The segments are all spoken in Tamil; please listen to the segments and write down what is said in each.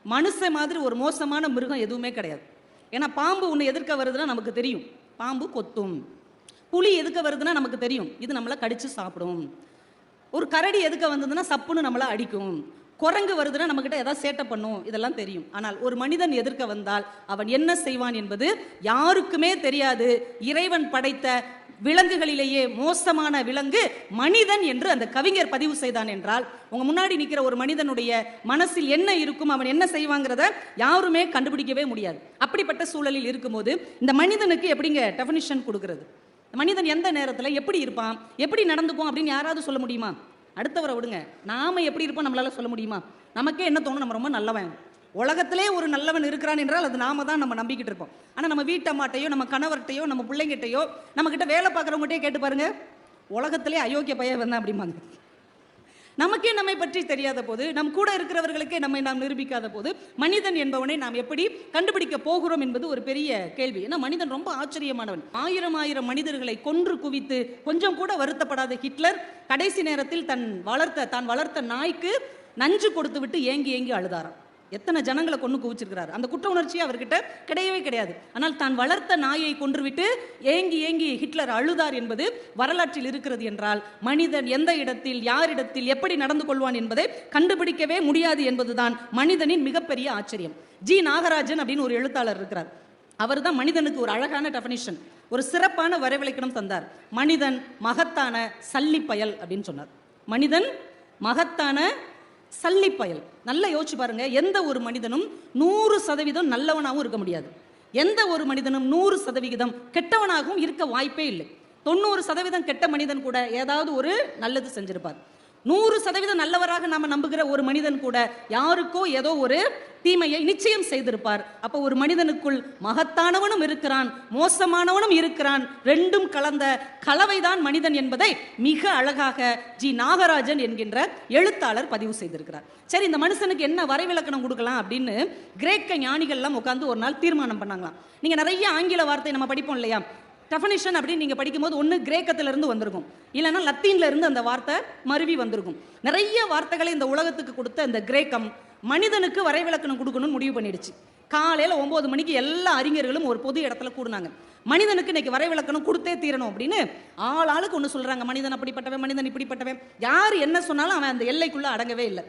மனுஷன் மாதிரி ஒரு மோசமான மிருகம் எதுவுமே கிடையாது. ஏன்னா பாம்பு ஒன்று எதிர்க்க வருதுன்னா நமக்கு தெரியும், பாம்பு கொத்தும். புலி எதுக்க வருதுன்னா நமக்கு தெரியும், இது நம்மளை கடிச்சு சாப்பிடும். ஒரு கரடி எதுக்க வந்ததுன்னா சப்புன்னு நம்மளை அடிக்கும். குரங்கு வருதுன்னா நம்மகிட்ட ஏதாவது சேட்டை பண்ணும், இதெல்லாம் தெரியும். ஆனால் ஒரு மனிதன் எதிர்க்க வந்தால் அவன் என்ன செய்வான் என்பது யாருக்குமே தெரியாது. இறைவன் படைத்த விலங்குகளிலேயே மோசமான விலங்கு மனிதன் என்று அந்த கவிஞர் பதிவு செய்தான் என்றால், உங்க முன்னாடி நிற்கிற ஒரு மனிதனுடைய மனசில் என்ன இருக்கும், அவன் என்ன செய்வாங்கிறத யாருமே கண்டுபிடிக்கவே முடியாது. அப்படிப்பட்ட சூழலில் இருக்கும்போது இந்த மனிதனுக்கு எப்படிங்க டெஃபினிஷன் கொடுக்கிறது? மனிதன் எந்த நேரத்தில் எப்படி இருப்பான், எப்படி நடந்துக்கும் அப்படின்னு யாராவது சொல்ல முடியுமா? அடுத்தவரை விடுங்க, நாம எப்படி இருப்போம் நம்மளால சொல்ல முடியுமா? நமக்கே என்ன தோணும், நம்ம ரொம்ப நல்லவன், உலகத்திலே ஒரு நல்லவன் இருக்கிறான் என்றால் அது நாம தான் நம்ம நம்பிக்கிட்டு இருப்போம். ஆனால் நம்ம வீட்டம்மாட்டையோ நம்ம கணவர்கிட்டையோ நம்ம பிள்ளைங்கிட்டையோ நம்மக்கிட்ட வேலை பார்க்குறவங்ககிட்டே கேட்டு பாருங்க, உலகத்திலே அயோக்கிய பையன் வந்தான் அப்படிம்பாங்க. நமக்கே நம்மை பற்றி தெரியாத போது, நம் கூட இருக்கிறவர்களுக்கே நம்மை நாம் நிரூபிக்காத போது மனிதன் என்பவனை நாம் எப்படி கண்டுபிடிக்க போகிறோம் என்பது ஒரு பெரிய கேள்வி. ஏன்னா மனிதன் ரொம்ப ஆச்சரியமானவன். ஆயிரம் மனிதர்களை கொன்று குவித்து கொஞ்சம் கூட வருத்தப்படாத ஹிட்லர் கடைசி நேரத்தில் தான் வளர்த்த நாய்க்கு நஞ்சு கொடுத்து விட்டு ஏங்கி அழுதாராம். எத்தனை ஜனங்களை கொண்டு குவிச்சிருக்கிறார். அந்த குற்ற உணர்ச்சி அவர்கிட்ட கிடையவே கிடையாது. ஆனால் தான் வளர்த்த நாயை கொன்றுவிட்டு ஏங்கி ஹிட்லர் அழுதார் என்பது வரலாற்றில் இருக்கிறது என்றால், மனிதன் எந்த இடத்தில் யாரிடத்தில் எப்படி நடந்து கொள்வான் என்பதை கண்டுபிடிக்கவே முடியாது என்பதுதான் மனிதனின் மிகப்பெரிய ஆச்சரியம். ஜி நாகராஜன் அப்படின்னு ஒரு எழுத்தாளர் இருக்கிறார். அவர் தான் மனிதனுக்கு ஒரு அழகான டெஃபினிஷன், ஒரு சிறப்பான வரைவிலக்கணம் தந்தார். மனிதன் மகத்தான சல்லிப்பயல் அப்படின்னு சொன்னார். மனிதன் மகத்தான சல்லிப்பயல். நல்லா யோசிச்சு பாருங்க, எந்த ஒரு மனிதனும் 100% நல்லவனாகவும் இருக்க முடியாது. எந்த ஒரு மனிதனும் 100% கெட்டவனாகவும் இருக்க வாய்ப்பே இல்லை. 90% கெட்ட மனிதன் கூட ஏதாவது ஒரு நல்லது செஞ்சிருப்பார். 100% நல்லவராக நாம நம்புகிற ஒரு மனிதன் கூட யாருக்கோ ஏதோ ஒரு தீமையை நிச்சயம் செய்திருப்பார். அப்போ ஒரு மனிதனுக்குள் மகத்தானவனும் இருக்கிறான், மோசமானவனும் இருக்கிறான், ரெண்டும் கலந்த கலவைதான் மனிதன் என்பதை மிக அழகாக ஜி நாகராஜன் என்கின்ற எழுத்தாளர் பதிவு செய்திருக்கிறார். சரி, இந்த மனுஷனுக்கு என்ன வரைவிலக்கணம் கொடுக்கலாம் அப்படின்னு கிரேக்க ஞானிகள்லாம் உட்காந்து ஒரு நாள் தீர்மானம் பண்ணாங்களாம். நீங்க நிறைய ஆங்கில வார்த்தை நம்ம படிப்போம் இல்லையா, டெஃபினிஷன் அப்படின்னு நீங்கள் படிக்கும்போது ஒன்று கிரேக்கத்திலிருந்து வந்திருக்கும், இல்லைன்னா லத்தீன்ல இருந்து அந்த வார்த்தை மருவி வந்திருக்கும். நிறைய வார்த்தைகளை இந்த உலகத்துக்கு கொடுத்த இந்த கிரேக்கம் மனிதனுக்கு வரைவிலக்கணம் கொடுக்கணும்னு முடிவு பண்ணிடுச்சு. காலையில் 9 மணிக்கு எல்லா அறிஞர்களும் ஒரு பொது இடத்துல கூடுனாங்க. மனிதனுக்கு இன்னைக்கு வரைவிலக்கணம் கொடுத்தே தீரணும் அப்படின்னு ஆளுக்கு ஒன்று சொல்றாங்க. மனிதன் அப்படிப்பட்டவன், மனிதன் இப்படிப்பட்டவன், யார் என்ன சொன்னாலும் அவன் அந்த எல்லைக்குள்ள அடங்கவே இல்லை.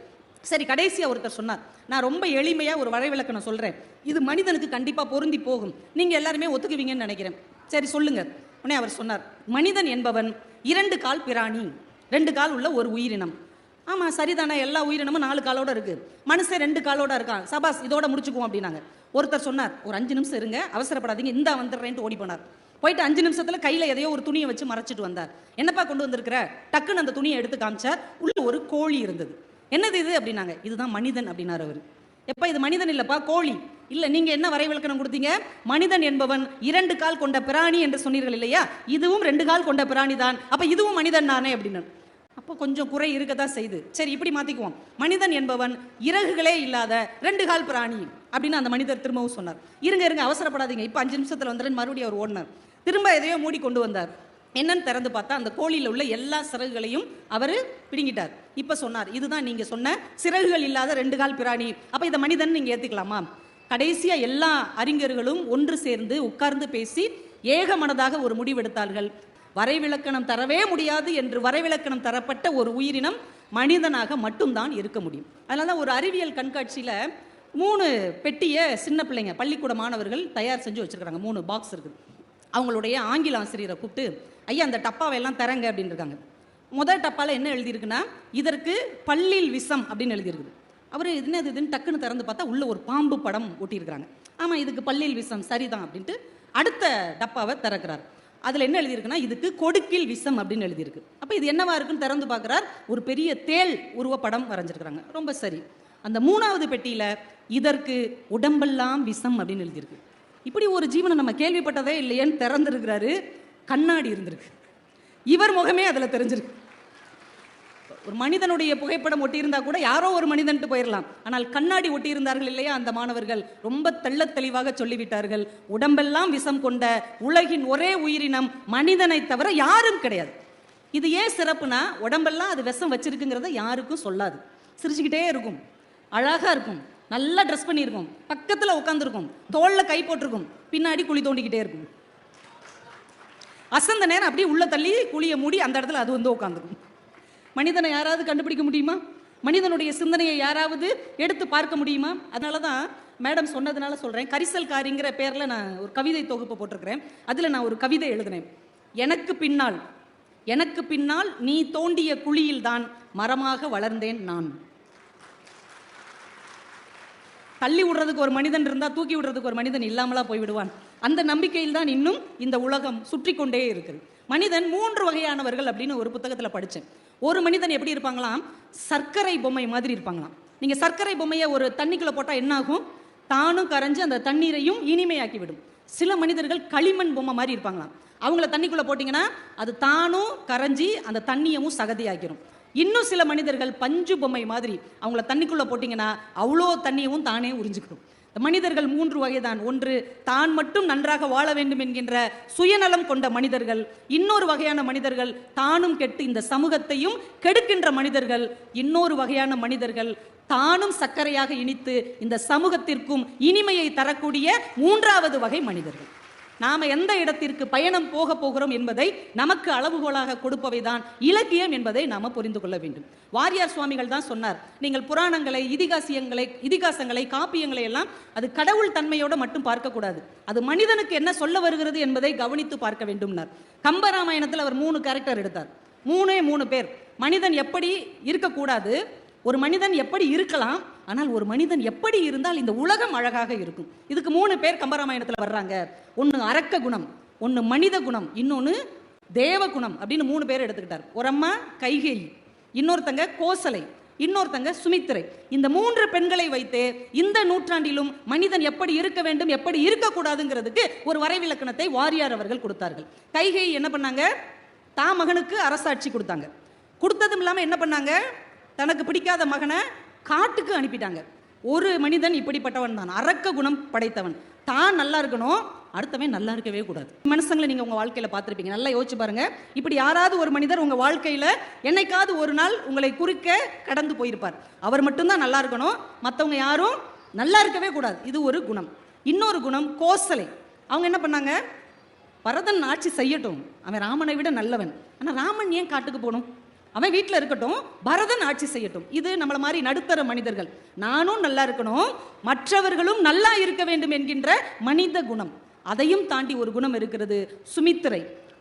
சரி, கடைசியா ஒருத்தர் சொன்னார், நான் ரொம்ப எளிமையா ஒரு வரைவிலக்கணம் சொல்றேன், இது மனிதனுக்கு கண்டிப்பா பொருந்தி போகும், நீங்க எல்லாருமே ஒத்துக்குவீங்கன்னு நினைக்கிறேன். சரி சொல்லுங்க. உடனே அவர் சொன்னார், மனிதன் என்பவன் 2 கால் பிராணி, 2 கால் உள்ள ஒரு உயிரினம். ஆமா சரிதானே, எல்லா உயிரினமும் 4 காலோட இருக்கு, மனுஷன் 2 காலோட இருக்கான், சபாஸ் இதோட முடிச்சுக்குவோம் அப்படின்னாங்க. ஒருத்தர் சொன்னார், ஒரு 5 நிமிஷம் இருங்க, அவசரப்படாதீங்க, இந்தா வந்துடுறேன்ட்டு ஓடி போனார். போயிட்டு 5 நிமிஷத்துல கையில எதையோ ஒரு துணியை வச்சு மறைச்சிட்டு வந்தார். என்னப்பா கொண்டு வந்திருக்கிற? டக்குன்னு அந்த துணியை எடுத்து காமிச்சார். உள்ள ஒரு கோழி இருந்தது. என்னது இது அப்படின்னாங்க. இதுதான் மனிதன் அப்படின்னாரு அவர். எப்ப இது மனிதன் இல்லப்பா, கோழி. இல்ல, நீங்க என்ன வரைவிலக்கணம் கொடுத்தீங்க? மனிதன் என்பவன் 2 கால் கொண்ட பிராணி என்று சொன்னீர்கள் இல்லையா, இதுவும் 2 கால் கொண்ட பிராணி தான், அப்ப இதுவும் மனிதன் தானே அப்படின்னு. அப்போ கொஞ்சம் குறை இருக்கதான் செய்து. சரி இப்படி மாத்திக்குவோம், மனிதன் என்பவன் இறகுகளே இல்லாத 2 கால் பிராணி அப்படின்னு அந்த மனிதர் திரும்பவும் சொன்னார். இருங்க அவசரப்படாதீங்க, இப்ப 5 நிமிஷத்துல வந்துடுன்னு மறுபடியும் அவர் ஓடினார். திரும்ப எதையோ மூடி கொண்டு வந்தார். என்னன்னு திறந்து பார்த்தா அந்த கோழியில் உள்ள எல்லா சிறகுகளையும் அவர் பிடுங்கிட்டார். இப்ப சொன்னார், இதுதான் நீங்க சொன்ன சிறகுகள் இல்லாத 2 கால் பிராணி, அப்ப இதை மனிதன் நீங்க ஏத்துக்கலாமா? கடைசியா எல்லா அறிஞர்களும் ஒன்று சேர்ந்து உட்கார்ந்து பேசி ஏக மனதாக ஒரு முடிவெடுத்தார்கள். வரைவிலக்கணம் தரவே முடியாது என்று வரைவிலக்கணம் தரப்பட்ட ஒரு உயிரினம் மனிதனாக மட்டும்தான் இருக்க முடியும். அதனாலதான் ஒரு அறிவியல் கண்காட்சியில 3 பெட்டியை சின்ன பிள்ளைங்க, பள்ளிக்கூட மாணவர்கள் தயார் செஞ்சு வச்சிருக்காங்க. 3 பாக்ஸ் இருக்குது. அவங்களுடைய ஆங்கில ஆசிரியரை கூப்பிட்டு, ஐயா அந்த டப்பாவை எல்லாம் தரங்க அப்படின்னு இருக்காங்க. முதல் டப்பால என்ன எழுதியிருக்குன்னா, இதற்கு பல்லில் விஷம் அப்படின்னு எழுதியிருக்குது. அவர் என்னது இதுன்னு டக்குன்னு திறந்து பார்த்தா உள்ள ஒரு பாம்பு படம் ஒட்டியிருக்கிறாங்க. ஆமா இதுக்கு பல்லில் விஷம் சரிதான் அப்படின்ட்டு அடுத்த டப்பாவை திறக்கிறார். அதுல என்ன எழுதியிருக்குன்னா, இதுக்கு கொடுக்கில் விஷம் அப்படின்னு எழுதியிருக்கு. அப்ப இது என்னவா இருக்குன்னு திறந்து பார்க்கிறார். ஒரு பெரிய தேள் உருவப்படம் வரைஞ்சிருக்கிறாங்க. ரொம்ப சரி. அந்த 3வது பெட்டியில இதற்கு உடம்பெல்லாம் விஷம் அப்படின்னு எழுதியிருக்கு. இப்படி ஒரு ஜீவனை நம்ம கேள்விப்பட்டதே இல்லையேன்னு திறந்துருக்கிறாரு. கண்ணாடி இருந்திருக்கு. இவர் முகமே அதுல தெரிஞ்சிருக்கு. ஒரு மனிதனுடைய புகைப்படம் ஒட்டியிருந்தா கூட யாரோ ஒரு மனிதன்ட்டு போயிடலாம். ஆனால் கண்ணாடி ஒட்டியிருந்தார்கள் இல்லையா அந்த மாணவர்கள், ரொம்ப தெள்ள தெளிவாக சொல்லிவிட்டார்கள், உடம்பெல்லாம் விஷம் கொண்ட உலகின் ஒரே உயிரினம் மனிதனை தவிர யாரும் கிடையாது. இது ஏன் சிறப்புனா, உடம்பெல்லாம் அது விஷம் வச்சிருக்குங்கிறத யாருக்கும் சொல்லாது, சிரிச்சுக்கிட்டே இருக்கும், அழகா இருக்கும், நல்லா ட்ரெஸ் பண்ணியிருக்கும், பக்கத்தில் உட்காந்துருக்கும், தோளில் கை போட்டிருக்கும், பின்னாடி குழி தோண்டிக்கிட்டே இருக்கும். அசந்த நேரம் அப்படியே உள்ள தள்ளி குழியை மூடி அந்த இடத்துல அது வந்து உட்காந்துருக்கும். மனிதனை யாராவது கண்டுபிடிக்க முடியுமா? மனிதனுடைய சிந்தனையை யாராவது எடுத்து பார்க்க முடியுமா? அதனால தான் மேடம் சொன்னதுனால சொல்கிறேன். கரிசல்காரிங்கிற பேரில் நான் ஒரு கவிதை தொகுப்பு போட்டிருக்கிறேன். அதில் நான் ஒரு கவிதை எழுதினேன். எனக்கு பின்னால் நீ தோண்டிய குழியில் தான் மரமாக வளர்ந்தேன் நான். தள்ளி விடுறதுக்கு ஒரு மனிதன் இருந்தால் தூக்கி விடுறதுக்கு ஒரு மனிதன் இல்லாமலா போய்விடுவான். அந்த நம்பிக்கையில் தான் இன்னும் இந்த உலகம் சுற்றி கொண்டே இருக்குது. மனிதன் 3 வகையானவர்கள் அப்படின்னு ஒரு புத்தகத்தில் படித்தேன். ஒரு மனிதன் எப்படி இருப்பாங்களாம்? சர்க்கரை பொம்மை மாதிரி இருப்பாங்களாம். நீங்கள் சர்க்கரை பொம்மையை ஒரு தண்ணிக்குள்ளே போட்டால் என்ன ஆகும்? தானும் கரைஞ்சு அந்த தண்ணீரையும் இனிமையாக்கி விடும். சில மனிதர்கள் களிமண் பொம்மை மாதிரி இருப்பாங்களாம். அவங்கள தண்ணிக்குள்ளே போட்டிங்கன்னா அது தானும் கரைஞ்சி அந்த தண்ணியவும் சகதியாக்கிடும். இன்னும் சில மனிதர்கள் பஞ்சு பொம்மை மாதிரி, அவங்கள தண்ணிக்குள்ளே போட்டிங்கன்னா அவ்வளோ தண்ணியவும் தானே உறிஞ்சிக்கிடும். மனிதர்கள் 3 வகைதான். ஒன்று, தான் மட்டும் நன்றாக வாழ வேண்டும் என்கின்ற சுயநலம் கொண்ட மனிதர்கள். இன்னொரு வகையான மனிதர்கள் தானும் கெட்டு இந்த சமூகத்தையும் கெடுக்கின்ற மனிதர்கள். இன்னொரு வகையான மனிதர்கள் தானும் சர்க்கரையாக இனித்து இந்த சமூகத்திற்கும் இனிமையை தரக்கூடிய 3வது வகை மனிதர்கள். நாம எந்த இடத்திற்கு பயணம் போகிறோம் என்பதை நமக்கு அளவுகோலாக கொடுப்பவைதான் இலக்கியம் என்பதை நாம புரிந்து கொள்ள வேண்டும். வாரியார் சுவாமிகள் தான் சொன்னார், நீங்கள் புராணங்களை, இதிகாசங்களை, காப்பியங்களை எல்லாம் அது கடவுள் தன்மையோட மட்டும் பார்க்க கூடாது, அது மனிதனுக்கு என்ன சொல்ல வருகிறது என்பதை கவனித்து பார்க்க வேண்டும்னார். கம்பராமாயணத்தில் அவர் 3 கேரக்டர் எடுத்தார். 3 பேர். மனிதன் எப்படி இருக்கக்கூடாது, ஒரு மனிதன் எப்படி இருக்கலாம், ஆனால் ஒரு மனிதன் எப்படி இருந்தால் இந்த உலகம் அழகாக இருக்கும். இதுக்கு 3 பேர் கம்பராமாயணத்தில் வர்றாங்க. ஒன்று அரக்க குணம், ஒன்று மனித குணம், இன்னொன்று தேவ குணம் அப்படின்னு 3 பேர் எடுத்துக்கிட்டார். ஒரு அம்மா கைகேயி, இன்னொருத்தங்க கோசலை, இன்னொருத்தங்க சுமித்திரை. இந்த 3 பெண்களை வைத்து இந்த நூற்றாண்டிலும் மனிதன் எப்படி இருக்க வேண்டும், எப்படி இருக்கக்கூடாதுங்கிறதுக்கு ஒரு வரைவிலக்கணத்தை வாரியார் அவர்கள் கொடுத்தார்கள். கைகேயி என்ன பண்ணாங்க? தான் மகனுக்கு அரசாட்சி கொடுத்தாங்க. கொடுத்ததும் இல்லாமல் என்ன பண்ணாங்க? தனக்கு பிடிக்காத மகனை காட்டுக்கு அனுப்பிட்டாங்க. ஒரு மனிதன் இப்படிப்பட்டவன் தான், அரக்க குணம் படைத்தவன். தான் நல்லா இருக்கணும், அடுத்தவன் நல்லா இருக்கவே கூடாது. மனுஷங்களை நீங்க உங்க வாழ்க்கையில பார்த்துருப்பீங்க, நல்லா யோசிச்சு பாருங்க. இப்படி யாராவது ஒரு மனிதர் உங்க வாழ்க்கையில என்னைக்காவது ஒரு நாள் உங்களை குறுக்க கடந்து போயிருப்பார். அவர் மட்டும்தான் நல்லா இருக்கணும், மற்றவங்க யாரும் நல்லா இருக்கவே கூடாது. இது ஒரு குணம். இன்னொரு குணம் கோசலை. அவங்க என்ன பண்ணாங்க? பரதன் ஆட்சி செய்யட்டும், அவன் ராமனை விட நல்லவன், ஆனால் ராமன் ஏன் காட்டுக்கு போகணும், அவன் வீட்டில் இருக்கட்டும், பரதன் ஆட்சி செய்யட்டும். இது நம்மள மாதிரி நடுத்தர மனிதர்கள். நானும் நல்லா இருக்கணும், மற்றவர்களும் நல்லா இருக்க வேண்டும் என்கின்ற மனித குணம். அதையும் தாண்டி ஒரு குணம் இருக்கிறது, சுமித்திரை.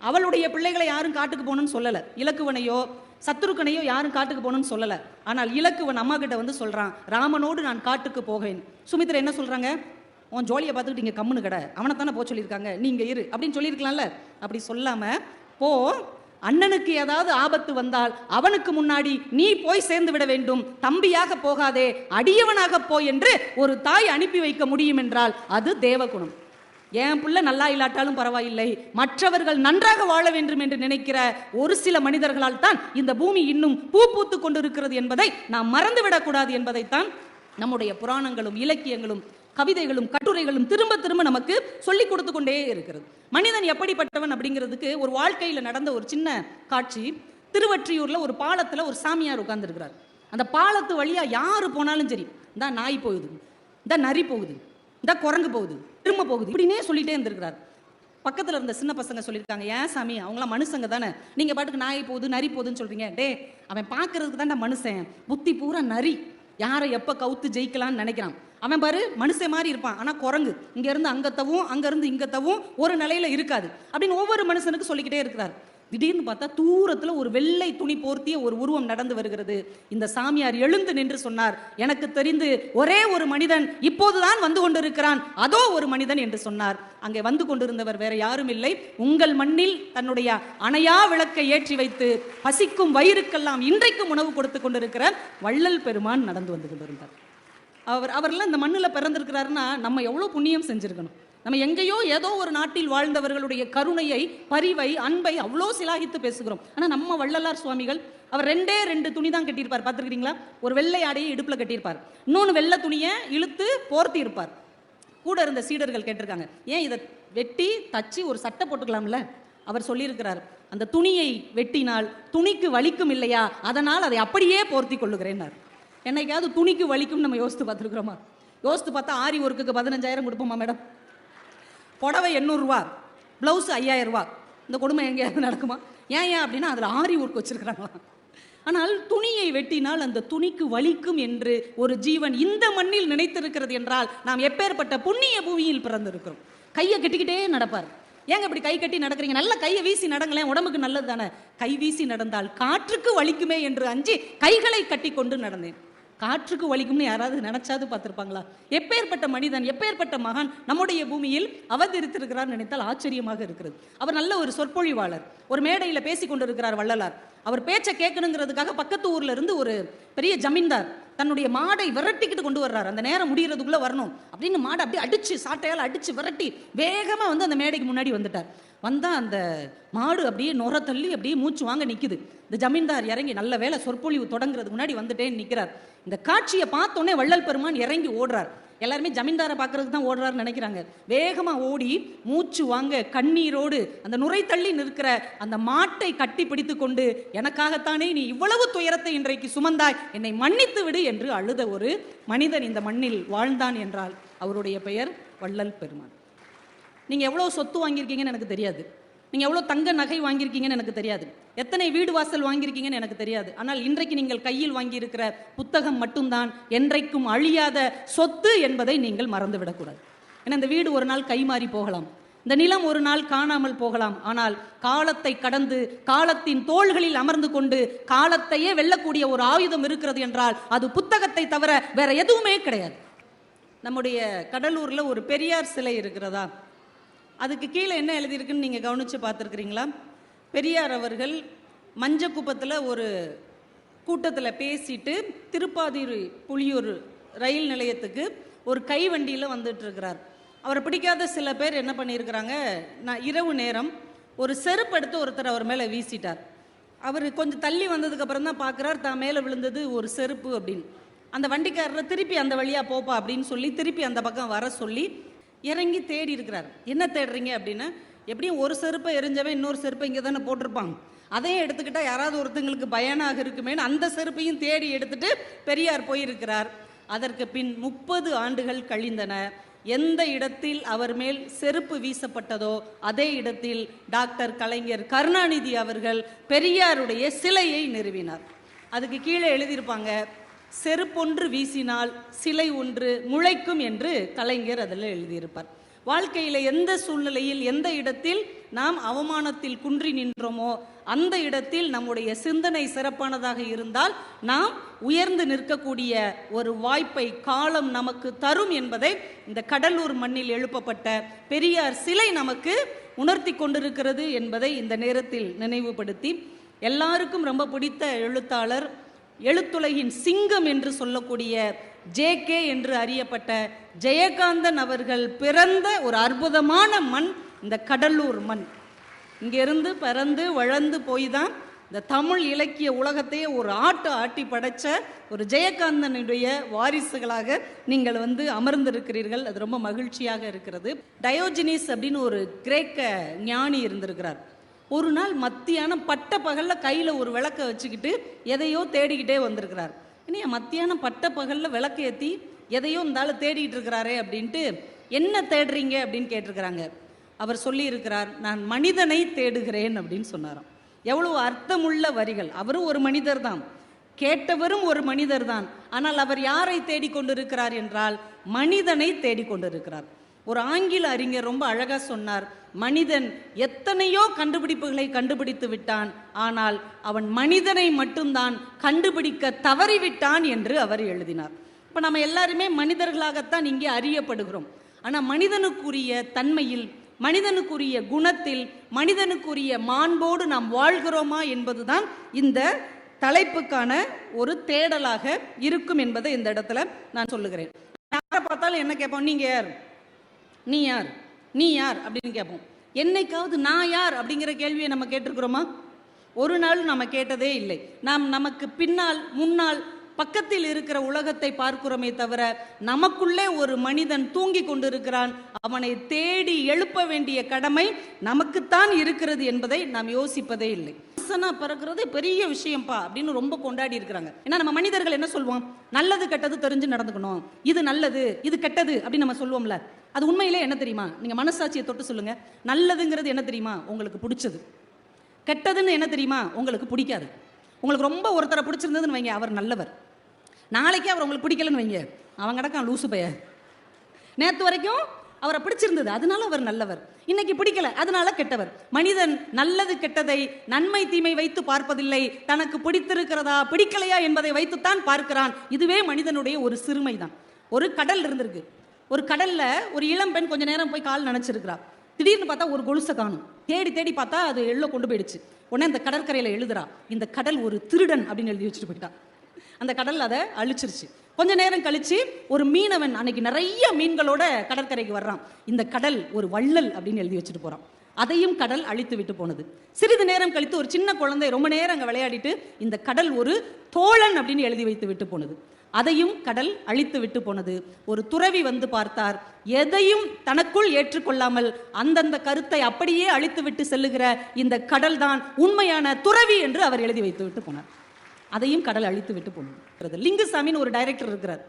அவளுடைய பிள்ளைகளை யாரும் காட்டுக்கு போகணும்னு சொல்லலை, இலக்குவனையோ சத்துருக்கனையோ யாரும் காட்டுக்கு போகணும்னு சொல்லலை. ஆனால் இலக்குவன் அம்மா கிட்ட வந்து சொல்றான், ராமனோடு நான் காட்டுக்கு போவேன். சுமித்திரை என்ன சொல்றாங்க? உன் ஜோலியை பார்த்துக்கிட்டு இங்கே கம்முன்னு கடை, அவனை தானே போக சொல்லியிருக்காங்க, நீங்க இரு அப்படின்னு சொல்லியிருக்கலாம்ல. அப்படி சொல்லாம போ, அண்ணனுக்கு ஏதாவது ஆபத்து வந்தால் அவனுக்கு முன்னாடி நீ போய் சேர்ந்து விட வேண்டும், தம்பியாக போகாதே, அடியவனாக போய் என்று ஒரு தாய் அனுப்பி வைக்க முடியும் என்றால் அது தேவகுணம். என் பிள்ளை நல்லா இல்லாட்டாலும் பரவாயில்லை, மற்றவர்கள் நன்றாக வாழ வேண்டும் என்று நினைக்கிற ஒரு சில மனிதர்களால் தான் இந்த பூமி இன்னும் பூ பூத்து கொண்டிருக்கிறது என்பதை நாம் மறந்துவிடக்கூடாது என்பதைத்தான் நம்முடைய புராணங்களும் இலக்கியங்களும் கவிதைகளும் கட்டுரைகளும் திரும்ப திரும்ப நமக்கு சொல்லிக் கொடுத்து கொண்டே இருக்கிறது. மனிதன் எப்படிப்பட்டவன் அப்படிங்கிறதுக்கு ஒரு வாழ்க்கையில் நடந்த ஒரு சின்ன காட்சி. திருவற்றியூர்ல ஒரு பாலத்தில் ஒரு சாமியார் உட்கார்ந்துருக்கிறார். அந்த பாலத்து வழியா யாரு போனாலும் சரி, இந்த நாய் போகுது, இந்த நரி போகுது, இந்த குரங்கு போகுது, திரும்ப போகுது, இப்படின்னே சொல்லிட்டே இருந்திருக்கிறார். பக்கத்தில் இருந்த சின்ன பசங்க சொல்லியிருக்காங்க, ஏன் சாமி, அவங்களாம் மனுஷங்க தானே, நீங்க பாட்டுக்கு நாய் போகுது நரி போகுதுன்னு சொல்றீங்க. டே, அவன் பார்க்கறதுக்கு தான்டா மனுஷன், புத்தி பூரா நரி, யாரை எப்போ கவுத்து ஜெயிக்கலான்னு நினைக்கிறான். அவன் பாரு மனுஷன் மாதிரி இருப்பான், ஆனால் குரங்கு இங்க இருந்து அங்கத்தவும் அங்க இருந்து இங்கத்தவும் ஒரு நிலையில இருக்காது அப்படின்னு ஒவ்வொரு மனுஷனுக்கு சொல்லிக்கிட்டே இருக்கிறார். திடீர்னு பார்த்தா தூரத்தில் ஒரு வெள்ளை துணி போர்த்திய ஒரு உருவம் நடந்து வருகிறது. இந்த சாமியார் எழுந்து நின்று சொன்னார், எனக்கு தெரிந்து ஒரே ஒரு மனிதன் இப்போதுதான் வந்து கொண்டிருக்கிறான், அதோ ஒரு மனிதன் என்று சொன்னார். அங்கே வந்து கொண்டிருந்தவர் வேற யாரும் இல்லை, உங்கள் மண்ணில் தன்னுடைய அணையா விளக்கை ஏற்றி வைத்து பசிக்கும் வயிறுக்கெல்லாம் இன்றைக்கும் உணவு கொடுத்து கொண்டிருக்கிற வள்ளல் பெருமான் நடந்து வந்து கொண்டிருந்தார். அவரெல்லாம் இந்த மண்ணில் பிறந்திருக்கிறாருன்னா நம்ம எவ்வளோ புண்ணியம் செஞ்சிருக்கணும். நம்ம எங்கேயோ ஏதோ ஒரு நாட்டில் வாழ்ந்தவர்களுடைய கருணையை, பரிவை, அன்பை அவ்வளோ சிலாகித்து பேசுகிறோம். ஆனால் நம்ம வள்ளலார் சுவாமிகள் அவர் 2 துணி தான் கட்டியிருப்பார், பார்த்துருக்கிறீங்களா? ஒரு வெள்ளை ஆடையை இடுப்பில் கட்டியிருப்பார், இன்னொன்று வெள்ளை துணியை இழுத்து போர்த்தி இருப்பார். கூட இருந்த சீடர்கள் கேட்டிருக்காங்க, ஏன் இதை வெட்டி தச்சு ஒரு சட்டை போட்டுக்கலாம்ல? அவர் சொல்லியிருக்கிறார், அந்த துணியை வெட்டினால் துணிக்கு வலிக்கும் இல்லையா, அதனால் அதை அப்படியே போர்த்தி கொள்ளுகிறேன்னார். என்னைக்காவது துணிக்கு வலிக்கும் நம்ம யோசித்து பார்த்துருக்குறோமா? யோசித்து பார்த்தா ஆரி ஒர்க்குக்கு 15,000 கொடுப்போமா மேடம்? புடவை 800 ரூபா, ப்ளவுஸ் 5000 ரூபா. இந்த கொடுமை எங்கேயாவது நடக்குமா? ஏன் அப்படின்னா அதில் ஆரி ஒர்க் வச்சிருக்கிறாங்களா? ஆனால் துணியை வெட்டினால் அந்த துணிக்கு வலிக்கும் என்று ஒரு ஜீவன் இந்த மண்ணில் நினைத்திருக்கிறது என்றால் நாம் எப்பேற்பட்ட புண்ணிய பூமியில் பிறந்திருக்கிறோம். கையை கட்டிக்கிட்டே நடப்பார். ஏங்க இப்படி கை கட்டி நடக்கிறீங்க? நல்ல கையை வீசி நடங்களேன், உடம்புக்கு நல்லது தானே. கை வீசி நடந்தால் காற்றுக்கு வலிக்குமே என்று அஞ்சி கைகளை கட்டி கொண்டு நடந்தேன். காற்றுக்கு வலிக்கும்னு யாராவது நினைச்சாது பார்த்திருப்பாங்களா? எப்பேற்பட்ட மனிதன், எப்பேற்பட்ட மகான் நம்முடைய பூமியில் அவதரித்திருக்கிறார் நினைத்தால் ஆச்சரியமாக இருக்கிறது. அவர் நல்ல ஒரு சொற்பொழிவாளர். ஒரு மேடையில் பேசி கொண்டிருக்கிறார் வள்ளலார். அவர் பேச்சை கேட்கணுங்கிறதுக்காக பக்கத்து ஊர்ல இருந்து ஒரு பெரிய ஜமீன்தார் தன்னுடைய மாடை விரட்டிக்கிட்டு கொண்டு வர்றார். அந்த நேரம் முடிகிறதுக்குள்ள வரணும் அப்படின்னு மாடை அப்படியே அடிச்சு, சாட்டையால் அடிச்சு விரட்டி வேகமா வந்து அந்த மேடைக்கு முன்னாடி வந்துட்டார். வந்தா அந்த மாடு அப்படியே நுர தள்ளி அப்படியே மூச்சு வாங்க நிக்குது. இந்த ஜமீன்தார் இறங்கி, நல்ல வேலை சொற்பொழிவு தொடங்குறதுக்கு முன்னாடி வந்துட்டேன்னு நிற்கிறார். இந்த காட்சியை பார்த்தோன்னே வள்ளல் பெருமான் இறங்கி ஓடுறார். எல்லாருமே ஜமீன்தாரை பார்க்கறதுக்கு தான் ஓடுறாருன்னு நினைக்கிறாங்க. வேகமா ஓடி மூச்சு வாங்க கண்ணீரோடு அந்த நுரை தள்ளி நிற்கிற அந்த மாட்டை கட்டி பிடித்து கொண்டு, எனக்காகத்தானே நீ இவ்வளவு துயரத்தை இன்றைக்கு சுமந்தாய், என்னை மன்னித்து விடு என்று அழுத ஒரு மனிதன் இந்த மண்ணில் வாழ்ந்தான் என்றால் அவருடைய பெயர் வள்ளல் பெருமான். நீங்கள் எவ்வளோ சொத்து வாங்கியிருக்கீங்கன்னு எனக்கு தெரியாது, நீங்கள் எவ்வளோ தங்க நகை வாங்கியிருக்கீங்கன்னு எனக்கு தெரியாது, எத்தனை வீடு வாசல் வாங்கியிருக்கீங்கன்னு எனக்கு தெரியாது. ஆனால் இன்றைக்கு நீங்கள் கையில் வாங்கியிருக்கிற புத்தகம் மட்டும்தான் என்றைக்கும் அழியாத சொத்து என்பதை நீங்கள் மறந்துவிடக்கூடாது. ஏன்னா இந்த வீடு ஒரு நாள் கைமாறி போகலாம், இந்த நிலம் ஒரு நாள் காணாமல் போகலாம். ஆனால் காலத்தை கடந்து காலத்தின் தோள்களில் அமர்ந்து கொண்டு காலத்தையே வெல்லக்கூடிய ஒரு ஆயுதம் இருக்கிறது என்றால் அது புத்தகத்தை தவிர வேற எதுவுமே கிடையாது. நம்முடைய கடலூரில் ஒரு பெரியார் சிலை இருக்கிறதா? அதுக்கு கீழே என்ன எழுதியிருக்குன்னு நீங்கள் கவனித்து பார்த்துருக்குறீங்களா? பெரியார் அவர்கள் மஞ்சக்குப்பத்தில் ஒரு கூட்டத்தில் பேசிட்டு திருப்பாதிரி புலியூர் ரயில் நிலையத்துக்கு ஒரு கை வண்டியில் வந்துட்டு இருக்கிறார். அவரை பிடிக்காத சில பேர் என்ன பண்ணியிருக்கிறாங்க, நான் இரவு நேரம் ஒரு செருப்பு எடுத்து ஒருத்தர் அவர் மேலே வீசிட்டார். அவர் கொஞ்சம் தள்ளி வந்ததுக்கப்புறம் தான் பார்க்குறார் தான் மேலே விழுந்தது ஒரு செருப்பு அப்படின்னு. அந்த வண்டிக்காரரை திருப்பி அந்த வழியாக போப்பா அப்படின்னு சொல்லி திருப்பி அந்த பக்கம் வர சொல்லி இறங்கி தேடி இருக்கிறார். என்ன தேடுறீங்க அப்படின்னா, எப்படியும் ஒரு செருப்பை எரிஞ்சவன் இன்னொரு செருப்பை இங்கே தானே போட்டிருப்பாங்க, அதையும் எடுத்துக்கிட்டால் யாராவது ஒருத்தங்களுக்கு பயனாக இருக்குமேன்னு அந்த செருப்பையும் தேடி எடுத்துட்டு பெரியார் போயிருக்கிறார். அதற்கு பின் 30 ஆண்டுகள் கழிந்தன. எந்த இடத்தில் அவர் மேல் செருப்பு வீசப்பட்டதோ அதே இடத்தில் டாக்டர் கலைஞர் கருணாநிதி அவர்கள் பெரியாருடைய சிலையை நிறுவினார். அதுக்கு கீழே எழுதியிருப்பாங்க, செருப்பொன்று வீசினால் சிலை ஒன்று முளைக்கும் என்று கலைஞர் அதில் எழுதியிருப்பார். வாழ்க்கையில் எந்த சூழ்நிலையில் எந்த இடத்தில் நாம் அவமானத்தில் குன்றி நின்றோமோ அந்த இடத்தில் நம்முடைய சிந்தனை சிறப்பானதாக இருந்தால் நாம் உயர்ந்து நிற்கக்கூடிய ஒரு வாய்ப்பை காலம் நமக்கு தரும் என்பதை இந்த கடலூர் மண்ணில் எழுப்பப்பட்ட பெரியார் சிலை நமக்கு உணர்த்தி கொண்டிருக்கிறது என்பதை இந்த நேரத்தில் நினைவுபடுத்தி, எல்லாருக்கும் ரொம்ப பிடித்த எழுத்தாளர், எழுத்துலகின் சிங்கம் என்று சொல்லக்கூடிய JK என்று அறியப்பட்ட ஜெயகாந்தன் அவர்கள் பிறந்த ஒரு அற்புதமான மண் இந்த கடலூர் மண். இங்கிருந்து பிறந்து வளர்ந்து போய் தான் இந்த தமிழ் இலக்கிய உலகத்தையே ஒரு ஆட்டி படைச்ச ஒரு ஜெயகாந்தனுடைய வாரிசுகளாக நீங்கள் அமர்ந்திருக்கிறீர்கள். அது ரொம்ப மகிழ்ச்சியாக இருக்கிறது. டயோஜினிஸ் அப்படின்னு ஒரு கிரேக்க ஞானி இருந்திருக்கிறார். ஒரு நாள் மத்தியானம் பட்ட பகலில் கையில் ஒரு விளக்கை வச்சுக்கிட்டு எதையோ தேடிக்கிட்டே வந்திருக்கிறார். இனி மத்தியானம் பட்ட பகலில் விளக்கு ஏற்றி எதையோ இருந்தாலும் தேடிட்டு இருக்கிறாரே அப்படின்ட்டு, என்ன தேடுறீங்க அப்படின்னு கேட்டிருக்கிறாங்க. அவர் சொல்லி இருக்கிறார், நான் மனிதனை தேடுகிறேன் அப்படின்னு சொன்னாராம். எவ்வளவு அர்த்தமுள்ள வரிகள். அவரும் ஒரு மனிதர் தான், கேட்டவரும் ஒரு மனிதர் தான். ஆனால் அவர் யாரை தேடிக்கொண்டிருக்கிறார் என்றால் மனிதனை தேடிக்கொண்டிருக்கிறார். ஒரு ஆங்கில அறிஞர் ரொம்ப அழகா சொன்னார், மனிதன் எத்தனையோ கண்டுபிடிப்புகளை கண்டுபிடித்து விட்டான், ஆனால் அவன் மனிதனை மட்டும்தான் கண்டுபிடிக்க தவறிவிட்டான் என்று அவர் எழுதினார். இப்போ நம்ம எல்லாருமே மனிதர்களாகத்தான் இங்கே அறியப்படுகிறோம். ஆனால் மனிதனுக்குரிய தன்மையில், மனிதனுக்குரிய குணத்தில், மனிதனுக்குரிய மாண்போடு நாம் வாழ்கிறோமா என்பதுதான் இந்த தலைப்புக்கான ஒரு தேடலாக இருக்கும் என்பதை இந்த இடத்துல நான் சொல்லுகிறேன். யாரை பார்த்தாலும் என்ன கேட்போம், நீங்க யார், நீ யார், நீ யார் அப்படின்னு கேட்போம். என்னைக்காவது நான் யார் அப்படிங்கிற கேள்வியை நம்ம கேட்டிருக்கிறோமா? ஒரு நாள் நம்ம கேட்டதே இல்லை. நாம் நமக்கு பின்னால் முன்னால் பக்கத்தில் இருக்கிற உலகத்தை பார்க்கிறோமே தவிர நமக்குள்ளே ஒரு மனிதன் தூங்கி கொண்டிருக்கிறான், அவனை தேடி எழுப்ப வேண்டிய கடமை நமக்குத்தான் இருக்கிறது என்பதை நாம் யோசிப்பதே இல்லை. மனுஷனா பிறக்கிறது பெரிய விஷயம்ப்பா அப்படின்னு ரொம்ப கொண்டாடி இருக்கிறாங்க. ஏன்னா நம்ம மனிதர்கள் என்ன சொல்லுவோம், நல்லது கெட்டது தெரிஞ்சு நடந்துக்கணும், இது நல்லது இது கெட்டது அப்படின்னு நம்ம சொல்லுவோம்ல. அது உண்மையிலே என்ன தெரியுமா, நீங்க மனசாட்சியை தொட்டு சொல்லுங்க. நல்லதுங்கிறது என்ன தெரியுமா, உங்களுக்கு பிடிச்சது. கெட்டதுன்னு என்ன தெரியுமா, உங்களுக்கு பிடிக்காது. உங்களுக்கு ரொம்ப ஒருத்தரை பிடிச்சிருந்ததுன்னு வைங்க, அவர் நல்லவர். நாளைக்கு அவர் உங்களுக்கு பிடிக்கலன்னு வைங்க, அவன் கிடக்கான் லூசு பைய. நேற்று வரைக்கும் அவரை பிடிச்சிருந்தது, அதனால அவர் நல்லவர். இன்னைக்கு பிடிக்கல, அதனால கெட்டவர். மனிதன் நல்லது கெட்டதை, நன்மை தீமை வைத்து பார்ப்பதில்லை, தனக்கு பிடித்திருக்கிறதா பிடிக்கலையா என்பதை வைத்துத்தான் பார்க்கிறான். இதுவே மனிதனுடைய ஒரு சிறுமை தான். ஒரு கடல் இருந்திருக்கு. ஒரு கடல்ல ஒரு இளம் பெண் கொஞ்ச நேரம் போய் கால் நனைச்சிருக்கிறா. திடீர்னு பார்த்தா ஒரு கொலுசை காணும். தேடி தேடி பார்த்தா அது எள்ளோ கொண்டு போயிடுச்சு. உடனே அந்த கடற்கரையில எழுதுறா, இந்த கடல் ஒரு திருடன் அப்படின்னு எழுதி வச்சுட்டு போயிட்டா. அந்த கடல் அதை அழிச்சிருச்சு. கொஞ்ச நேரம் கழிச்சு ஒரு மீனவன் அன்னைக்கு நிறைய மீன்களோட கடற்கரைக்கு வர்றான். இந்த கடல் ஒரு வள்ளல் அப்படின்னு எழுதி வச்சுட்டு போறான். அதையும் கடல் அழித்து விட்டு போனது. சிறிது நேரம் கழித்து ஒரு சின்ன குழந்தை ரொம்ப நேரம் அங்கே விளையாடிட்டு இந்த கடல் ஒரு தோழன் அப்படின்னு எழுதி வைத்து விட்டு போனது. அதையும் கடல் அழித்து விட்டு போனது. ஒரு துறவி வந்து பார்த்தார். எதையும் தனக்குள் ஏற்றுக்கொள்ளாமல் அந்தந்த கருத்தை அப்படியே அழித்து விட்டு செல்லுகிற இந்த கடல் தான் உண்மையான துறவி என்று அவர் எழுதி வைத்து விட்டு போனார். அதையும் கடல் அழித்து விட்டு போனது. லிங்குசாமின்னு ஒரு டைரக்டர் இருக்கிறார்,